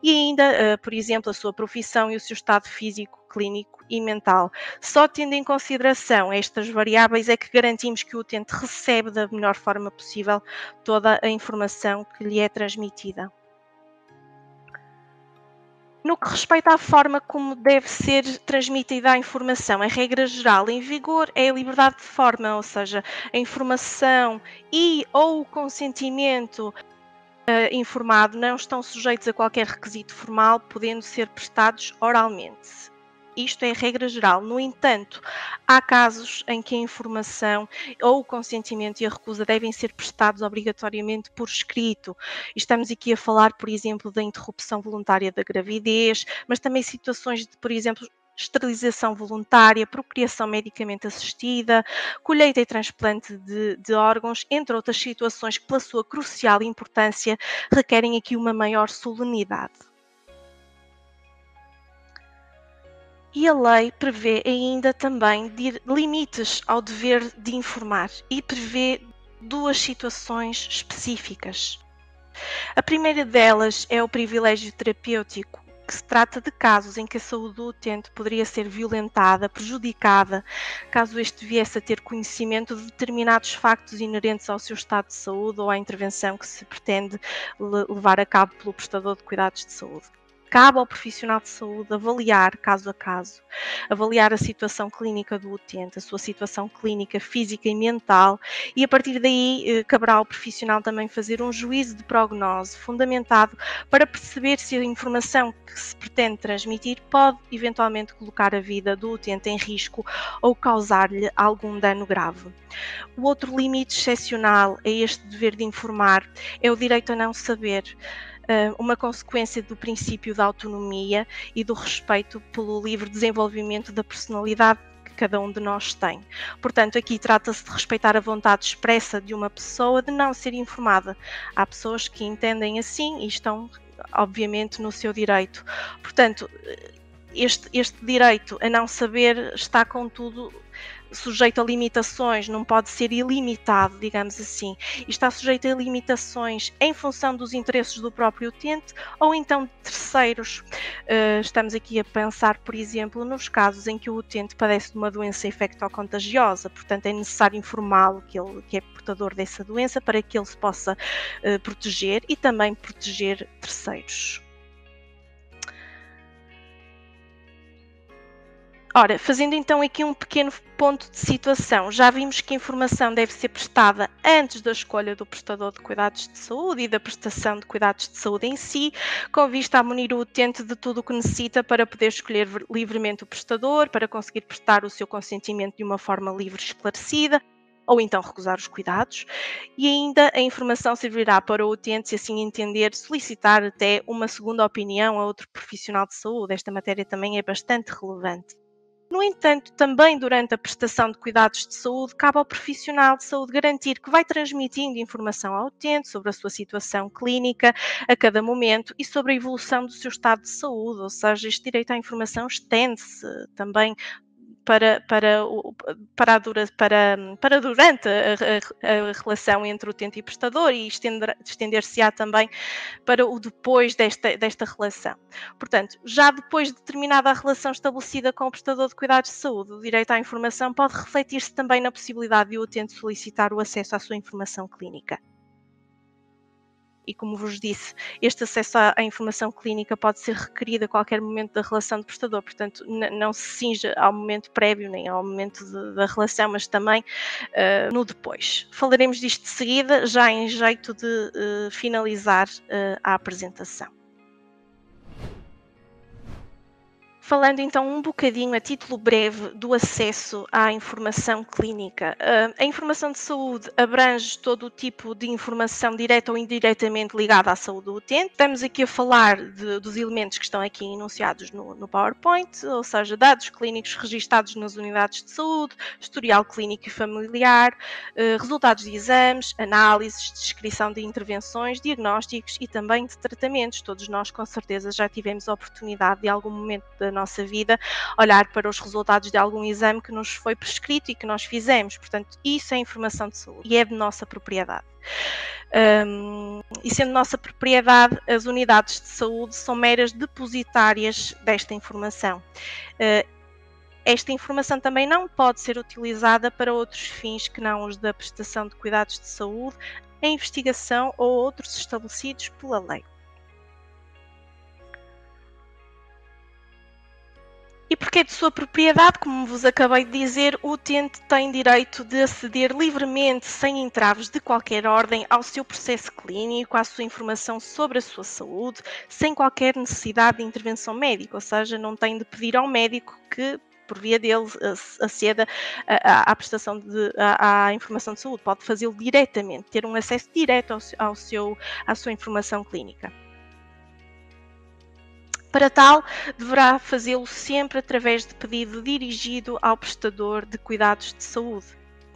e ainda, por exemplo, a sua profissão e o seu estado físico, clínico e mental. Só tendo em consideração estas variáveis é que garantimos que o utente recebe da melhor forma possível toda a informação que lhe é transmitida. No que respeita à forma como deve ser transmitida a informação, a regra geral em vigor é a liberdade de forma, ou seja, a informação ou o consentimento informado não estão sujeitos a qualquer requisito formal, podendo ser prestados oralmente. Isto é a regra geral. No entanto, há casos em que a informação ou o consentimento e a recusa devem ser prestados obrigatoriamente por escrito. Estamos aqui a falar, por exemplo, da interrupção voluntária da gravidez, mas também situações de, por exemplo, esterilização voluntária, procriação medicamente assistida, colheita e transplante de órgãos, entre outras situações que, pela sua crucial importância, requerem aqui uma maior solenidade. E a lei prevê ainda também limites ao dever de informar e prevê duas situações específicas. A primeira delas é o privilégio terapêutico, que se trata de casos em que a saúde do utente poderia ser violentada, prejudicada, caso este viesse a ter conhecimento de determinados factos inerentes ao seu estado de saúde ou à intervenção que se pretende levar a cabo pelo prestador de cuidados de saúde. Cabe ao profissional de saúde avaliar caso a caso, avaliar a situação clínica do utente, a sua situação clínica física e mental, e a partir daí caberá ao profissional também fazer um juízo de prognose fundamentado para perceber se a informação que se pretende transmitir pode eventualmente colocar a vida do utente em risco ou causar-lhe algum dano grave. O outro limite excepcional a este dever de informar é o direito a não saber, uma consequência do princípio da autonomia e do respeito pelo livre desenvolvimento da personalidade que cada um de nós tem. Portanto, aqui trata-se de respeitar a vontade expressa de uma pessoa de não ser informada. Há pessoas que entendem assim e estão, obviamente, no seu direito. Portanto, este direito a não saber está, contudo, sujeito a limitações, não pode ser ilimitado, digamos assim, e está sujeito a limitações em função dos interesses do próprio utente ou então de terceiros. Estamos aqui a pensar, por exemplo, nos casos em que o utente padece de uma doença infecto-contagiosa, portanto é necessário informá-lo que é portador dessa doença para que ele se possa proteger e também proteger terceiros. Ora, fazendo então aqui um pequeno ponto de situação, já vimos que a informação deve ser prestada antes da escolha do prestador de cuidados de saúde e da prestação de cuidados de saúde em si, com vista a munir o utente de tudo o que necessita para poder escolher livremente o prestador, para conseguir prestar o seu consentimento de uma forma livre e esclarecida, ou então recusar os cuidados, e ainda a informação servirá para o utente, se assim entender, solicitar até uma segunda opinião a outro profissional de saúde. Esta matéria também é bastante relevante. No entanto, também durante a prestação de cuidados de saúde, cabe ao profissional de saúde garantir que vai transmitindo informação ao utente sobre a sua situação clínica a cada momento e sobre a evolução do seu estado de saúde, ou seja, este direito à informação estende-se também para durante a relação entre utente e prestador e estender-se-á também para o depois desta relação. Portanto, já depois de terminada a relação estabelecida com o prestador de cuidados de saúde, o direito à informação pode refletir-se também na possibilidade de o utente solicitar o acesso à sua informação clínica. E como vos disse, este acesso à informação clínica pode ser requerido a qualquer momento da relação de prestador, portanto não se cinja ao momento prévio nem ao momento da relação, mas também no depois. Falaremos disto de seguida, já em jeito de finalizar a apresentação. Falando então um bocadinho a título breve do acesso à informação clínica. A informação de saúde abrange todo o tipo de informação direta ou indiretamente ligada à saúde do utente. Estamos aqui a falar dos elementos que estão aqui enunciados no PowerPoint, ou seja, dados clínicos registados nas unidades de saúde, historial clínico e familiar, resultados de exames, análises, descrição de intervenções, diagnósticos e também de tratamentos. Todos nós com certeza já tivemos a oportunidade de algum momento da nossa vida olhar para os resultados de algum exame que nos foi prescrito e que nós fizemos. Portanto, isso é informação de saúde e é de nossa propriedade. E sendo nossa propriedade, as unidades de saúde são meras depositárias desta informação. Esta informação também não pode ser utilizada para outros fins que não os da prestação de cuidados de saúde, a investigação ou outros estabelecidos pela lei. E porque é de sua propriedade, como vos acabei de dizer, o utente tem direito de aceder livremente, sem entraves de qualquer ordem, ao seu processo clínico, à sua informação sobre a sua saúde, sem qualquer necessidade de intervenção médica, ou seja, não tem de pedir ao médico que, por via dele, aceda à prestação à informação de saúde. Pode fazê-lo diretamente, ter um acesso direto à sua informação clínica. Para tal, deverá fazê-lo sempre através de pedido dirigido ao prestador de cuidados de saúde.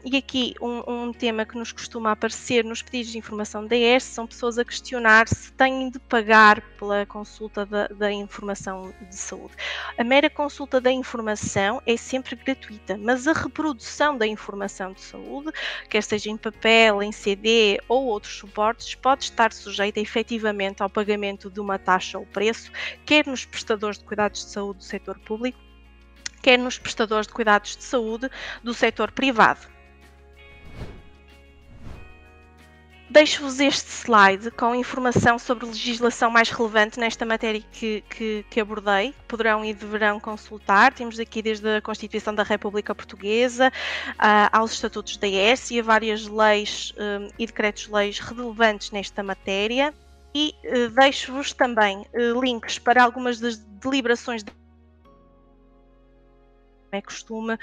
E aqui um tema que nos costuma aparecer nos pedidos de informação da ERSE são pessoas a questionar se têm de pagar pela consulta da informação de saúde. A mera consulta da informação é sempre gratuita, mas a reprodução da informação de saúde, quer seja em papel, em CD ou outros suportes, pode estar sujeita efetivamente ao pagamento de uma taxa ou preço, quer nos prestadores de cuidados de saúde do setor público, quer nos prestadores de cuidados de saúde do setor privado. Deixo-vos este slide com informação sobre legislação mais relevante nesta matéria que abordei. Poderão e deverão consultar. Temos aqui desde a Constituição da República Portuguesa aos estatutos da ERSE e a várias leis e decretos-leis relevantes nesta matéria. E deixo-vos também links para algumas das deliberações é costume,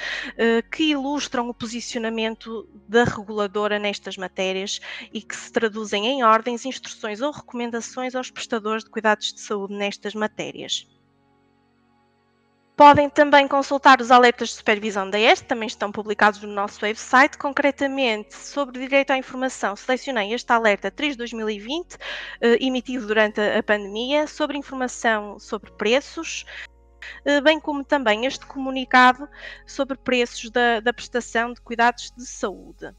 que ilustram o posicionamento da reguladora nestas matérias e que se traduzem em ordens, instruções ou recomendações aos prestadores de cuidados de saúde nestas matérias. Podem também consultar os alertas de supervisão da ERSE, também estão publicados no nosso website. Concretamente, sobre direito à informação, selecionei este alerta 3/2020, emitido durante a pandemia, sobre informação sobre preços, bem como também este comunicado sobre preços da prestação de cuidados de saúde.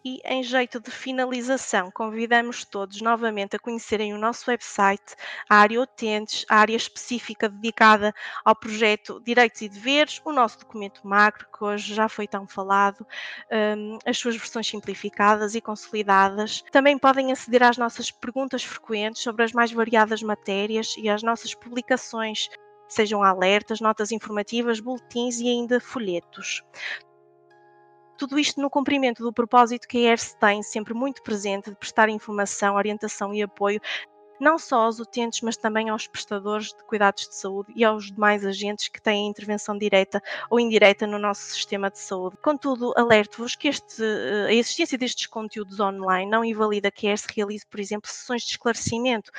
E em jeito de finalização, convidamos todos novamente a conhecerem o nosso website, a área utentes, a área específica dedicada ao projeto Direitos e Deveres, o nosso documento macro, que hoje já foi tão falado, as suas versões simplificadas e consolidadas. Também podem aceder às nossas perguntas frequentes sobre as mais variadas matérias e às nossas publicações, sejam alertas, notas informativas, boletins e ainda folhetos. Tudo isto no cumprimento do propósito que a ERSE tem sempre muito presente de prestar informação, orientação e apoio não só aos utentes, mas também aos prestadores de cuidados de saúde e aos demais agentes que têm intervenção direta ou indireta no nosso sistema de saúde. Contudo, alerto-vos que a existência destes conteúdos online não invalida que a ERSE realize, por exemplo, sessões de esclarecimento,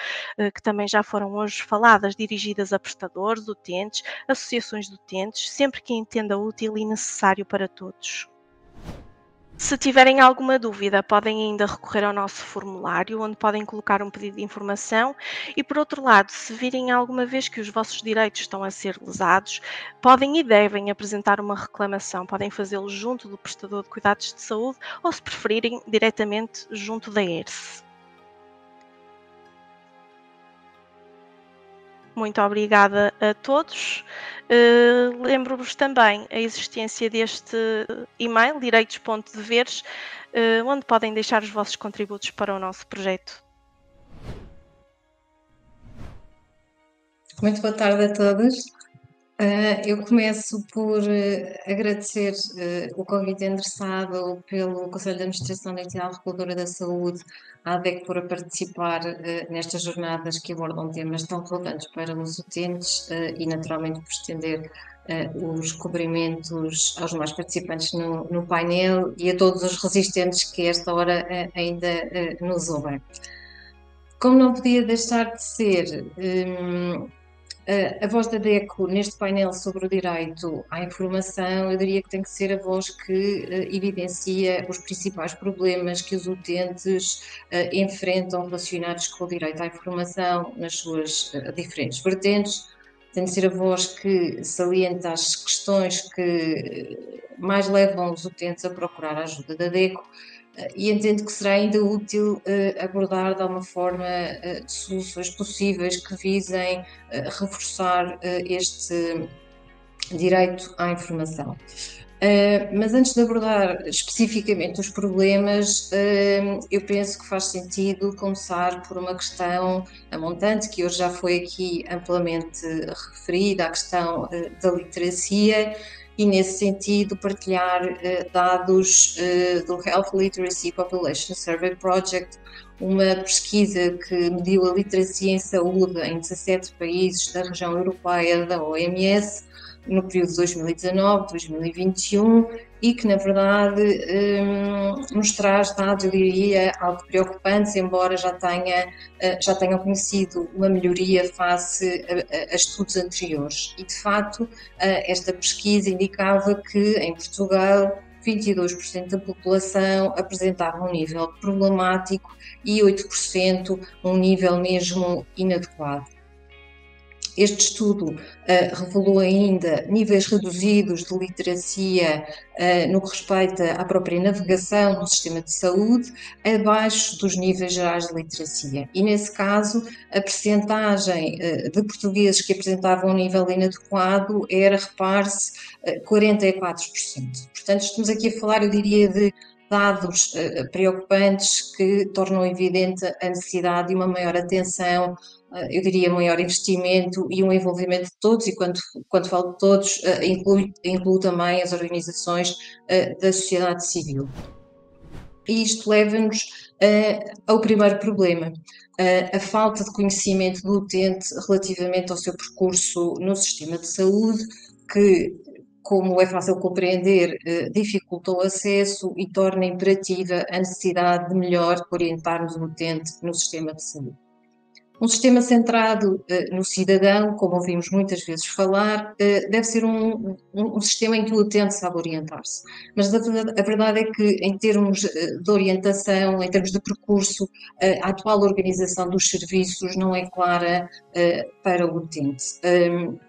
que também já foram hoje faladas, dirigidas a prestadores, utentes, associações de utentes, sempre que entenda útil e necessário para todos. Se tiverem alguma dúvida, podem ainda recorrer ao nosso formulário, onde podem colocar um pedido de informação e, por outro lado, se virem alguma vez que os vossos direitos estão a ser lesados, podem e devem apresentar uma reclamação. Podem fazê-lo junto do prestador de cuidados de saúde ou, se preferirem, diretamente junto da ERSE. Muito obrigada a todos. Lembro-vos também a existência deste e-mail, direitos.deveres, onde podem deixar os vossos contributos para o nosso projeto. Muito boa tarde a todos. Eu começo por agradecer o convite endereçado pelo Conselho de Administração da Entidade Reguladora da Saúde, à ADEC, por participar nestas jornadas que abordam temas tão relevantes para os utentes e, naturalmente, por estender os cumprimentos aos demais participantes no painel e a todos os resistentes que a esta hora ainda nos ouvem. Como não podia deixar de ser, a voz da DECO neste painel sobre o direito à informação, eu diria que tem que ser a voz que evidencia os principais problemas que os utentes enfrentam relacionados com o direito à informação nas suas diferentes vertentes. Tem de ser a voz que salienta as questões que mais levam os utentes a procurar a ajuda da DECO, e entendo que será ainda útil abordar de uma forma de soluções possíveis que visem reforçar este direito à informação. Mas antes de abordar especificamente os problemas, eu penso que faz sentido começar por uma questão montante, que hoje já foi aqui amplamente referida, a questão da literacia, e nesse sentido partilhar dados do Health Literacy Population Survey Project, uma pesquisa que mediu a literacia em saúde em 17 países da região europeia da OMS, no período de 2019-2021, e que, na verdade, nos traz dados, eu diria, algo preocupantes, embora já tenham conhecido uma melhoria face a estudos anteriores. E, de facto, esta pesquisa indicava que, em Portugal, 22% da população apresentavam um nível problemático e 8% um nível mesmo inadequado. Este estudo revelou ainda níveis reduzidos de literacia no que respeita à própria navegação no sistema de saúde, abaixo dos níveis gerais de literacia. E, nesse caso, a percentagem de portugueses que apresentavam um nível inadequado era, repare-se, 44%. Portanto, estamos aqui a falar, eu diria, de dados preocupantes que tornam evidente a necessidade de uma maior atenção, eu diria maior investimento e um envolvimento de todos, e quando falo de todos, incluo também as organizações da sociedade civil. E isto leva-nos ao primeiro problema, a falta de conhecimento do utente relativamente ao seu percurso no sistema de saúde, que, como é fácil compreender, dificulta o acesso e torna imperativa a necessidade de melhor orientarmos o utente no sistema de saúde. Um sistema centrado no cidadão, como ouvimos muitas vezes falar, deve ser um sistema em que o utente sabe orientar-se. Mas a verdade é que, em termos de orientação, em termos de percurso, a atual organização dos serviços não é clara para o utente.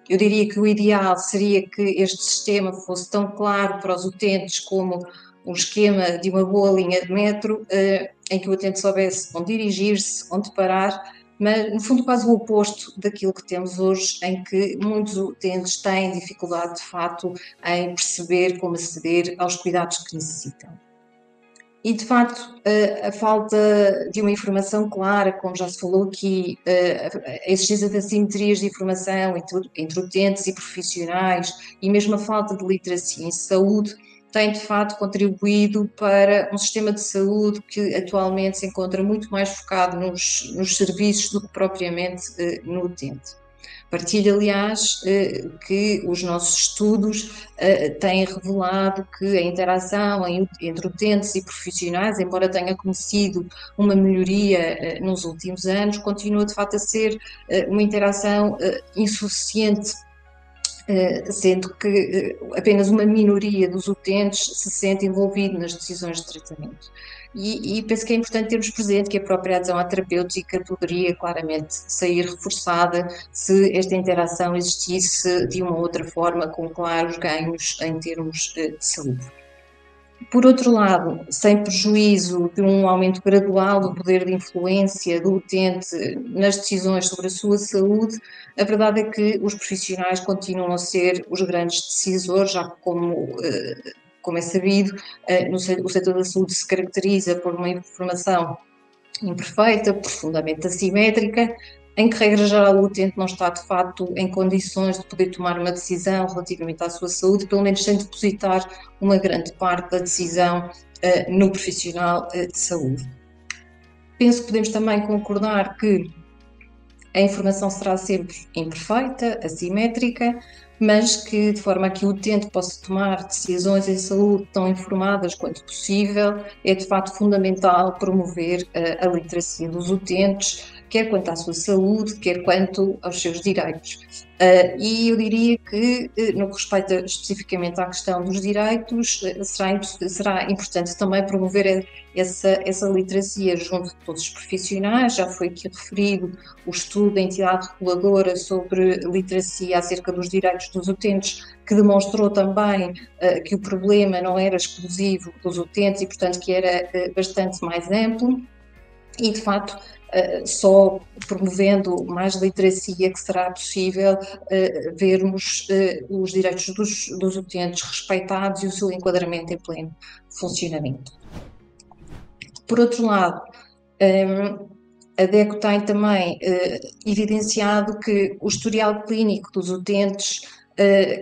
Eu diria que o ideal seria que este sistema fosse tão claro para os utentes como um esquema de uma boa linha de metro, em que o utente soubesse onde dirigir-se, onde parar, mas no fundo quase o oposto daquilo que temos hoje, em que muitos utentes têm dificuldade de facto em perceber como aceder aos cuidados que necessitam. E de facto a falta de uma informação clara, como já se falou aqui, a existência de assimetrias de informação entre utentes e profissionais, e mesmo a falta de literacia em saúde, tem de facto contribuído para um sistema de saúde que atualmente se encontra muito mais focado nos serviços do que propriamente no utente. Partilho, aliás, que os nossos estudos têm revelado que a interação entre utentes e profissionais, embora tenha conhecido uma melhoria nos últimos anos, continua de facto a ser uma interação insuficiente, sendo que apenas uma minoria dos utentes se sente envolvido nas decisões de tratamento. E penso que é importante termos presente que a própria adesão à terapêutica poderia claramente sair reforçada se esta interação existisse de uma outra forma, com claros ganhos em termos de saúde. Por outro lado, sem prejuízo de um aumento gradual do poder de influência do utente nas decisões sobre a sua saúde, a verdade é que os profissionais continuam a ser os grandes decisores, já que, como é sabido, o setor da saúde se caracteriza por uma informação imperfeita, profundamente assimétrica, em que, regra geral, o utente não está, de facto, em condições de poder tomar uma decisão relativamente à sua saúde, pelo menos sem depositar uma grande parte da decisão no profissional de saúde. Penso que podemos também concordar que a informação será sempre imperfeita, assimétrica, mas que, de forma a que o utente possa tomar decisões em saúde tão informadas quanto possível, é de facto fundamental promover a literacia dos utentes, quer quanto à sua saúde, quer quanto aos seus direitos. E eu diria que, no que respeita especificamente à questão dos direitos, será importante também promover essa literacia junto de todos os profissionais. Já foi aqui referido o estudo da entidade reguladora sobre literacia acerca dos direitos dos utentes, que demonstrou também que o problema não era exclusivo dos utentes e, portanto, que era bastante mais amplo. E, de facto, só promovendo mais literacia que será possível vermos os direitos dos utentes respeitados e o seu enquadramento em pleno funcionamento. Por outro lado, a DECO tem também evidenciado que o historial clínico dos utentes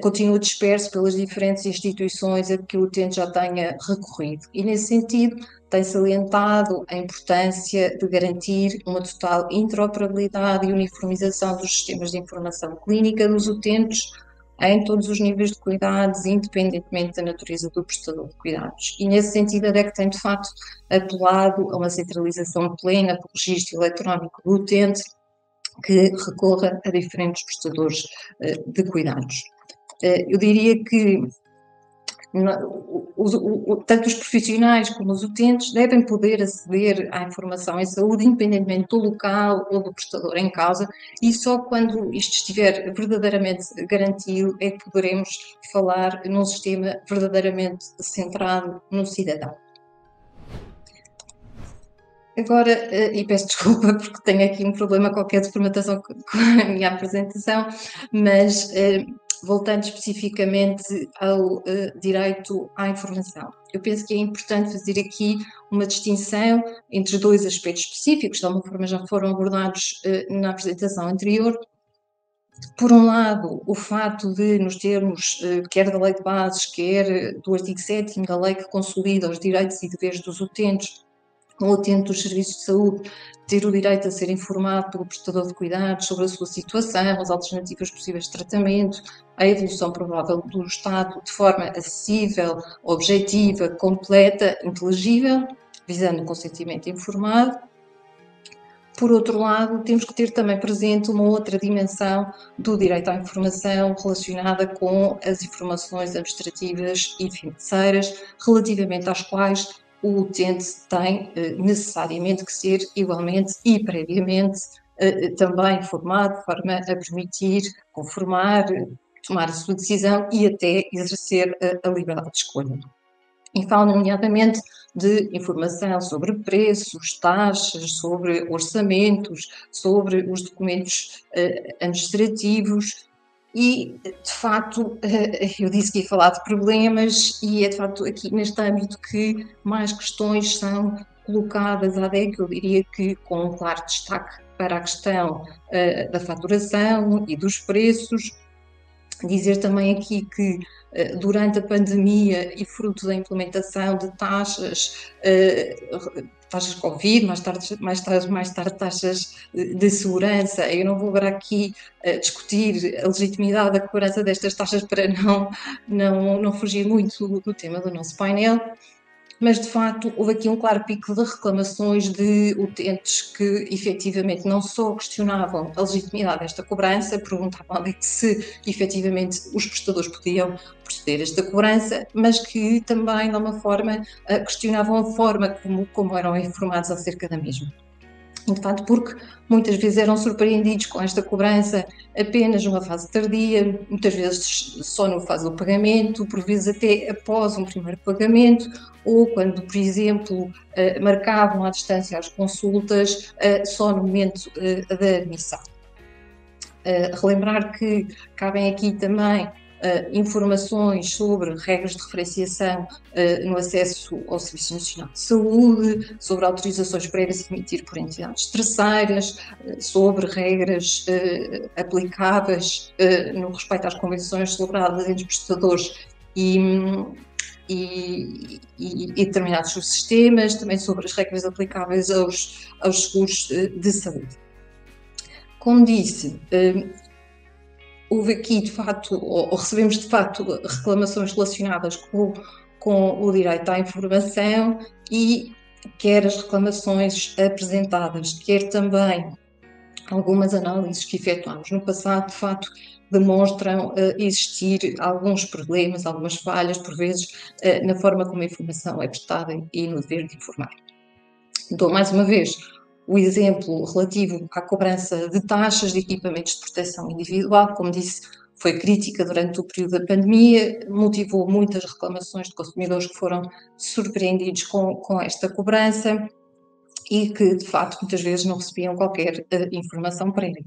continua disperso pelas diferentes instituições a que o utente já tenha recorrido. E, nesse sentido, tem salientado a importância de garantir uma total interoperabilidade e uniformização dos sistemas de informação clínica dos utentes em todos os níveis de cuidados, independentemente da natureza do prestador de cuidados. E, nesse sentido, a DECO tem, de facto, apelado a uma centralização plena do registro eletrónico do utente que recorra a diferentes prestadores de cuidados. Eu diria que tanto os profissionais como os utentes devem poder aceder à informação em saúde, independentemente do local ou do prestador em causa, e só quando isto estiver verdadeiramente garantido é que poderemos falar num sistema verdadeiramente centrado no cidadão. Agora, e peço desculpa porque tenho aqui um problema qualquer de formatação com a minha apresentação, mas voltando especificamente ao direito à informação. Eu penso que é importante fazer aqui uma distinção entre dois aspectos específicos, de alguma forma já foram abordados na apresentação anterior. Por um lado, o fato de nos termos, quer da lei de bases, quer do artigo 7º da lei que consolida os direitos e deveres dos utentes, o utente dos serviços de saúde ter o direito a ser informado pelo prestador de cuidados sobre a sua situação, as alternativas possíveis de tratamento, a evolução provável do estado de forma acessível, objetiva, completa, inteligível, visando o consentimento informado. Por outro lado, temos que ter também presente uma outra dimensão do direito à informação relacionada com as informações administrativas e financeiras, relativamente às quais o utente tem necessariamente que ser igualmente e previamente também informado, de forma a permitir conformar, tomar a sua decisão e até exercer a liberdade de escolha. E falo nomeadamente de informação sobre preços, taxas, sobre orçamentos, sobre os documentos administrativos e, de facto, eu disse que ia falar de problemas e é, de facto, aqui neste âmbito que mais questões são colocadas à DEC, eu diria que com um claro destaque para a questão da faturação e dos preços. Dizer também aqui que durante a pandemia e fruto da implementação de taxas Covid, mais tarde taxas de segurança, eu não vou agora aqui discutir a legitimidade da cobrança destas taxas para não fugir muito do tema do nosso painel, mas de facto houve aqui um claro pico de reclamações de utentes que efetivamente não só questionavam a legitimidade desta cobrança, perguntavam se efetivamente os prestadores podiam proceder a esta cobrança, mas que também de alguma forma questionavam a forma como eram informados acerca da mesma. De facto, porque muitas vezes eram surpreendidos com esta cobrança apenas numa fase tardia, muitas vezes só na fase do pagamento, por vezes até após um primeiro pagamento, ou quando, por exemplo, marcavam à distância as consultas só no momento da admissão. Relembrar que cabem aqui também informações sobre regras de referenciação no acesso ao Serviço Nacional de Saúde, sobre autorizações prévias a emitir por entidades terceiras, sobre regras aplicáveis no respeito às convenções celebradas entre os prestadores e determinados subsistemas, também sobre as regras aplicáveis aos seguros de saúde. Como disse, houve aqui, de facto, ou recebemos, de facto, reclamações relacionadas com o direito à informação e quer as reclamações apresentadas, quer também algumas análises que efetuámos no passado, de facto, demonstram existir alguns problemas, algumas falhas, por vezes, na forma como a informação é prestada e no dever de informar. Dou mais uma vez o exemplo relativo à cobrança de taxas de equipamentos de proteção individual, como disse, foi crítica durante o período da pandemia, motivou muitas reclamações de consumidores que foram surpreendidos com esta cobrança e que, de facto, muitas vezes não recebiam qualquer informação prévia.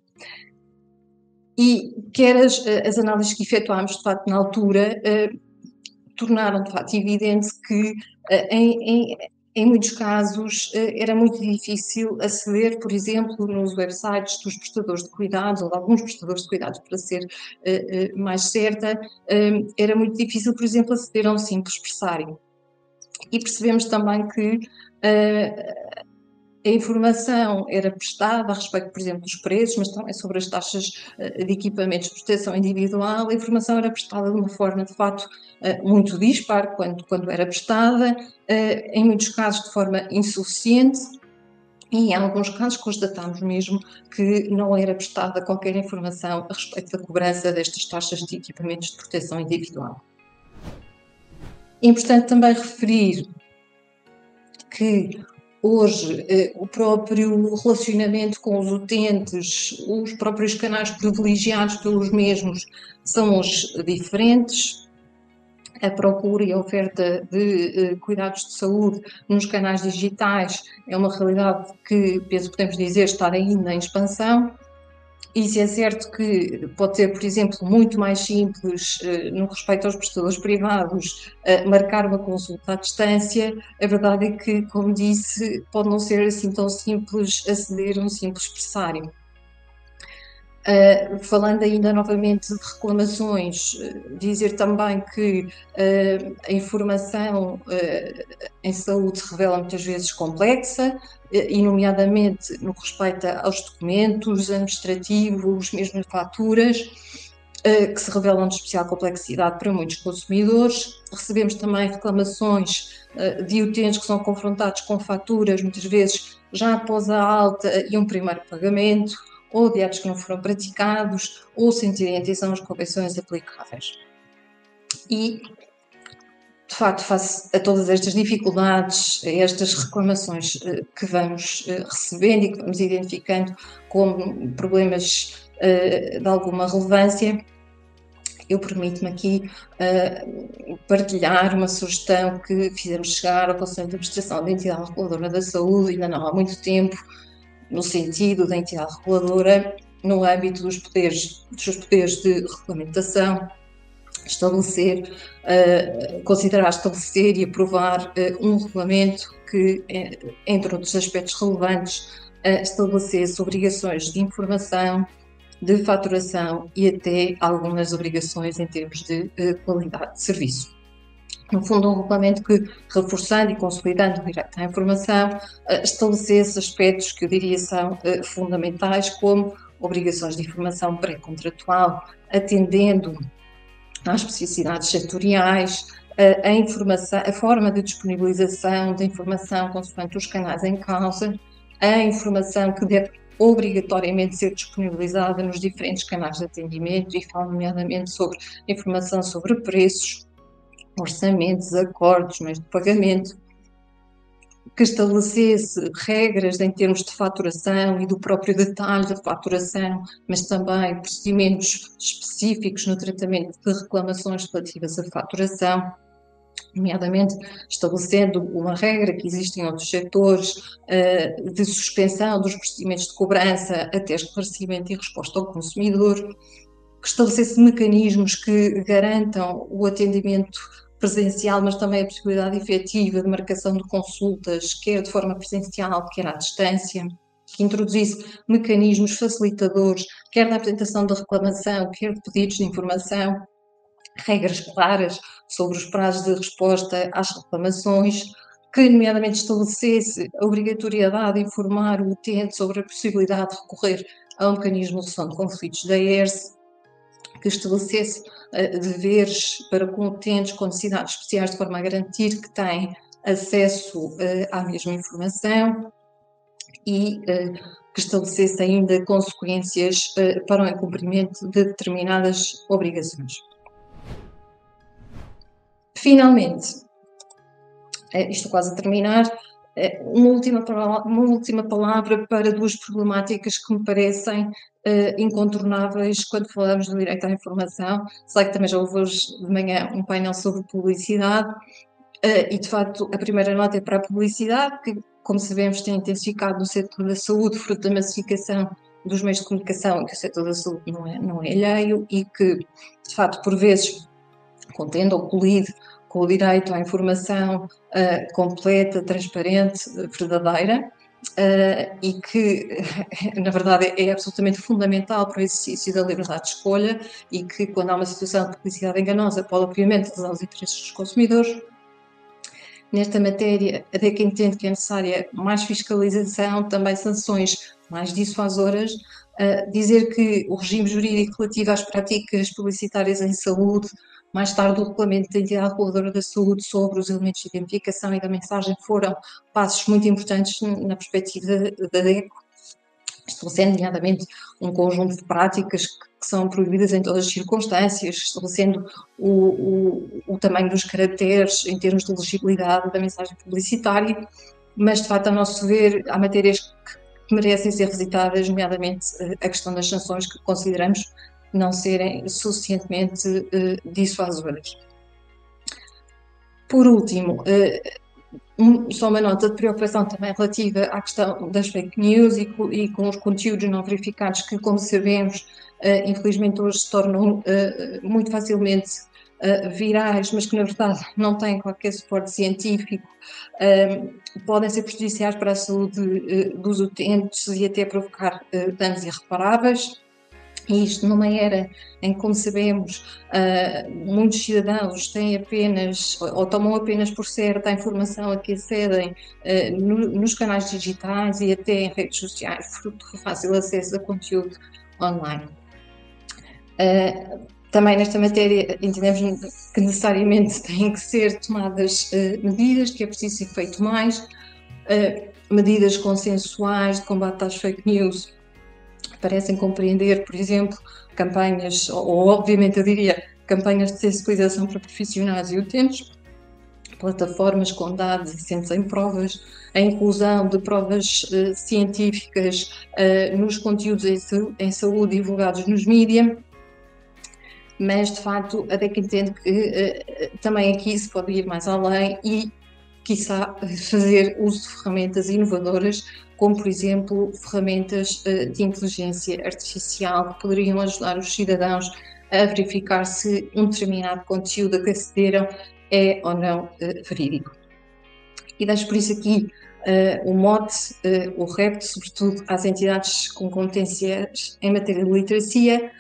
E quer as análises que efetuámos, de facto, na altura, tornaram, de facto, evidente que em muitos casos era muito difícil aceder, por exemplo, nos websites dos prestadores de cuidados, ou de alguns prestadores de cuidados, para ser mais certa, era muito difícil, por exemplo, aceder a um simples pressário. E percebemos também que a informação era prestada a respeito, por exemplo, dos preços, mas também sobre as taxas de equipamentos de proteção individual. A informação era prestada de uma forma, de facto, muito dispar quando era prestada, em muitos casos de forma insuficiente, e em alguns casos constatámos mesmo que não era prestada qualquer informação a respeito da cobrança destas taxas de equipamentos de proteção individual. É importante também referir que hoje o próprio relacionamento com os utentes, os próprios canais privilegiados pelos mesmos são os diferentes. A procura e a oferta de cuidados de saúde nos canais digitais é uma realidade que, penso, podemos dizer, estar ainda em expansão. E se é certo que pode ser, por exemplo, muito mais simples, no respeito aos prestadores privados, marcar uma consulta à distância, a verdade é que, como disse, pode não ser assim tão simples aceder a um simples pressário. Falando ainda novamente de reclamações, dizer também que a informação em saúde se revela muitas vezes complexa, e nomeadamente no que respeita aos documentos administrativos, mesmo faturas, que se revelam de especial complexidade para muitos consumidores. Recebemos também reclamações de utentes que são confrontados com faturas, muitas vezes já após a alta e um primeiro pagamento, ou de atos que não foram praticados, ou sem terem atenção às correções aplicáveis. E, de facto, face a todas estas dificuldades, a estas reclamações que vamos recebendo e que vamos identificando como problemas de alguma relevância, eu permito-me aqui partilhar uma sugestão que fizemos chegar ao Conselho de Administração da Entidade Reguladora da Saúde, ainda não há muito tempo, no sentido da entidade reguladora, no âmbito dos seus poderes de regulamentação, considerar estabelecer e aprovar um regulamento que, entre outros aspectos relevantes, estabelecesse obrigações de informação, de faturação e até algumas obrigações em termos de qualidade de serviço. No fundo, um regulamento que, reforçando e consolidando o direito à informação, estabelecesse aspectos que eu diria são fundamentais, como obrigações de informação pré-contratual, atendendo às especificidades setoriais, a forma de disponibilização da informação consoante os canais em causa, a informação que deve obrigatoriamente ser disponibilizada nos diferentes canais de atendimento, e falo nomeadamente sobre informação sobre preços, orçamentos, acordos, meios de pagamento, que estabelecesse regras em termos de faturação e do próprio detalhe da faturação, mas também procedimentos específicos no tratamento de reclamações relativas à faturação, nomeadamente estabelecendo uma regra que existe em outros setores de suspensão dos procedimentos de cobrança até esclarecimento e resposta ao consumidor, que estabelecesse mecanismos que garantam o atendimento presencial, mas também a possibilidade efetiva de marcação de consultas, quer de forma presencial, quer à distância, que introduzisse mecanismos facilitadores, quer da apresentação da reclamação, quer de pedidos de informação, regras claras sobre os prazos de resposta às reclamações, que nomeadamente estabelecesse a obrigatoriedade de informar o utente sobre a possibilidade de recorrer a um mecanismo de resolução de conflitos da ERSE, que estabelecesse deveres para com utentes com necessidades especiais, de forma a garantir que têm acesso à mesma informação, e que estabelecesse ainda consequências para o incumprimento de determinadas obrigações. Finalmente, estou quase a terminar, uma última palavra para duas problemáticas que me parecem incontornáveis quando falamos do direito à informação. Sei que também já houve hoje de manhã um painel sobre publicidade, e de facto a primeira nota é para a publicidade, que, como sabemos, tem intensificado no setor da saúde, fruto da massificação dos meios de comunicação, que o setor da saúde não é alheio, e que, de facto, por vezes, contende ou colide com o direito à informação completa, transparente, verdadeira, e que, na verdade, é absolutamente fundamental para o exercício da liberdade de escolha, e que, quando há uma situação de publicidade enganosa, pode, obviamente, lesar os interesses dos consumidores. Nesta matéria, até que entende que é necessária mais fiscalização, também sanções mais dissuasoras, dizer que o regime jurídico relativo às práticas publicitárias em saúde, mais tarde o regulamento da entidade reguladora da saúde sobre os elementos de identificação e da mensagem, foram passos muito importantes na perspectiva da DECO, estabelecendo, nomeadamente, um conjunto de práticas que são proibidas em todas as circunstâncias, estabelecendo o tamanho dos caracteres em termos de legibilidade da mensagem publicitária, mas, de facto, a nosso ver, há matérias que merecem ser revisitadas, nomeadamente a questão das sanções, que consideramos não serem suficientemente dissuasoras. Por último, só uma nota de preocupação também relativa à questão das fake news e com os conteúdos não verificados que, como sabemos, infelizmente hoje se tornam muito facilmente virais, mas que na verdade não têm qualquer suporte científico, podem ser prejudiciais para a saúde dos utentes e até provocar danos irreparáveis. E isto numa era em que, como sabemos, muitos cidadãos têm apenas, ou tomam apenas por certa a informação a que acedem nos canais digitais e até em redes sociais, fruto do fácil acesso a conteúdo online. Também nesta matéria entendemos que necessariamente têm que ser tomadas medidas, que é preciso ser feito mais, medidas consensuais de combate às fake news, parecem compreender, por exemplo, campanhas, ou obviamente eu diria, campanhas de sensibilização para profissionais e utentes, plataformas com dados assentes em provas, a inclusão de provas científicas nos conteúdos em saúde divulgados nos mídias, mas de facto a DEC entende que também aqui se pode ir mais além e, quiçá, fazer uso de ferramentas inovadoras, como, por exemplo, ferramentas de inteligência artificial que poderiam ajudar os cidadãos a verificar se um determinado conteúdo a que acederam é ou não verídico. E deixo por isso aqui o mote, o repto, sobretudo às entidades com competências em matéria de literacia,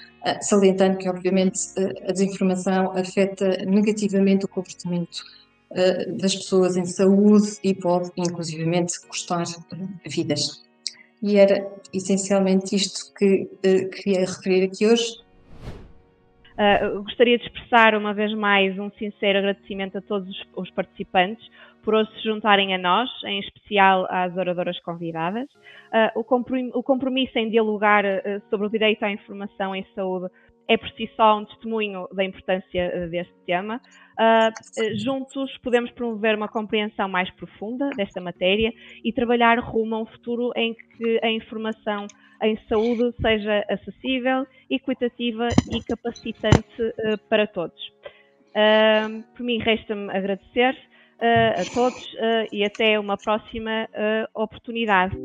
salientando que, obviamente, a desinformação afeta negativamente o comportamento das pessoas em saúde e pode, inclusivamente, custar vidas. E era essencialmente isto que queria referir aqui hoje. Gostaria de expressar uma vez mais um sincero agradecimento a todos os participantes por hoje se juntarem a nós, em especial às oradoras convidadas. O compromisso em dialogar sobre o direito à informação em saúde é por si só um testemunho da importância deste tema. Juntos podemos promover uma compreensão mais profunda desta matéria e trabalhar rumo a um futuro em que a informação em saúde seja acessível, equitativa e capacitante para todos. Por mim, resta-me agradecer a todos e até uma próxima oportunidade.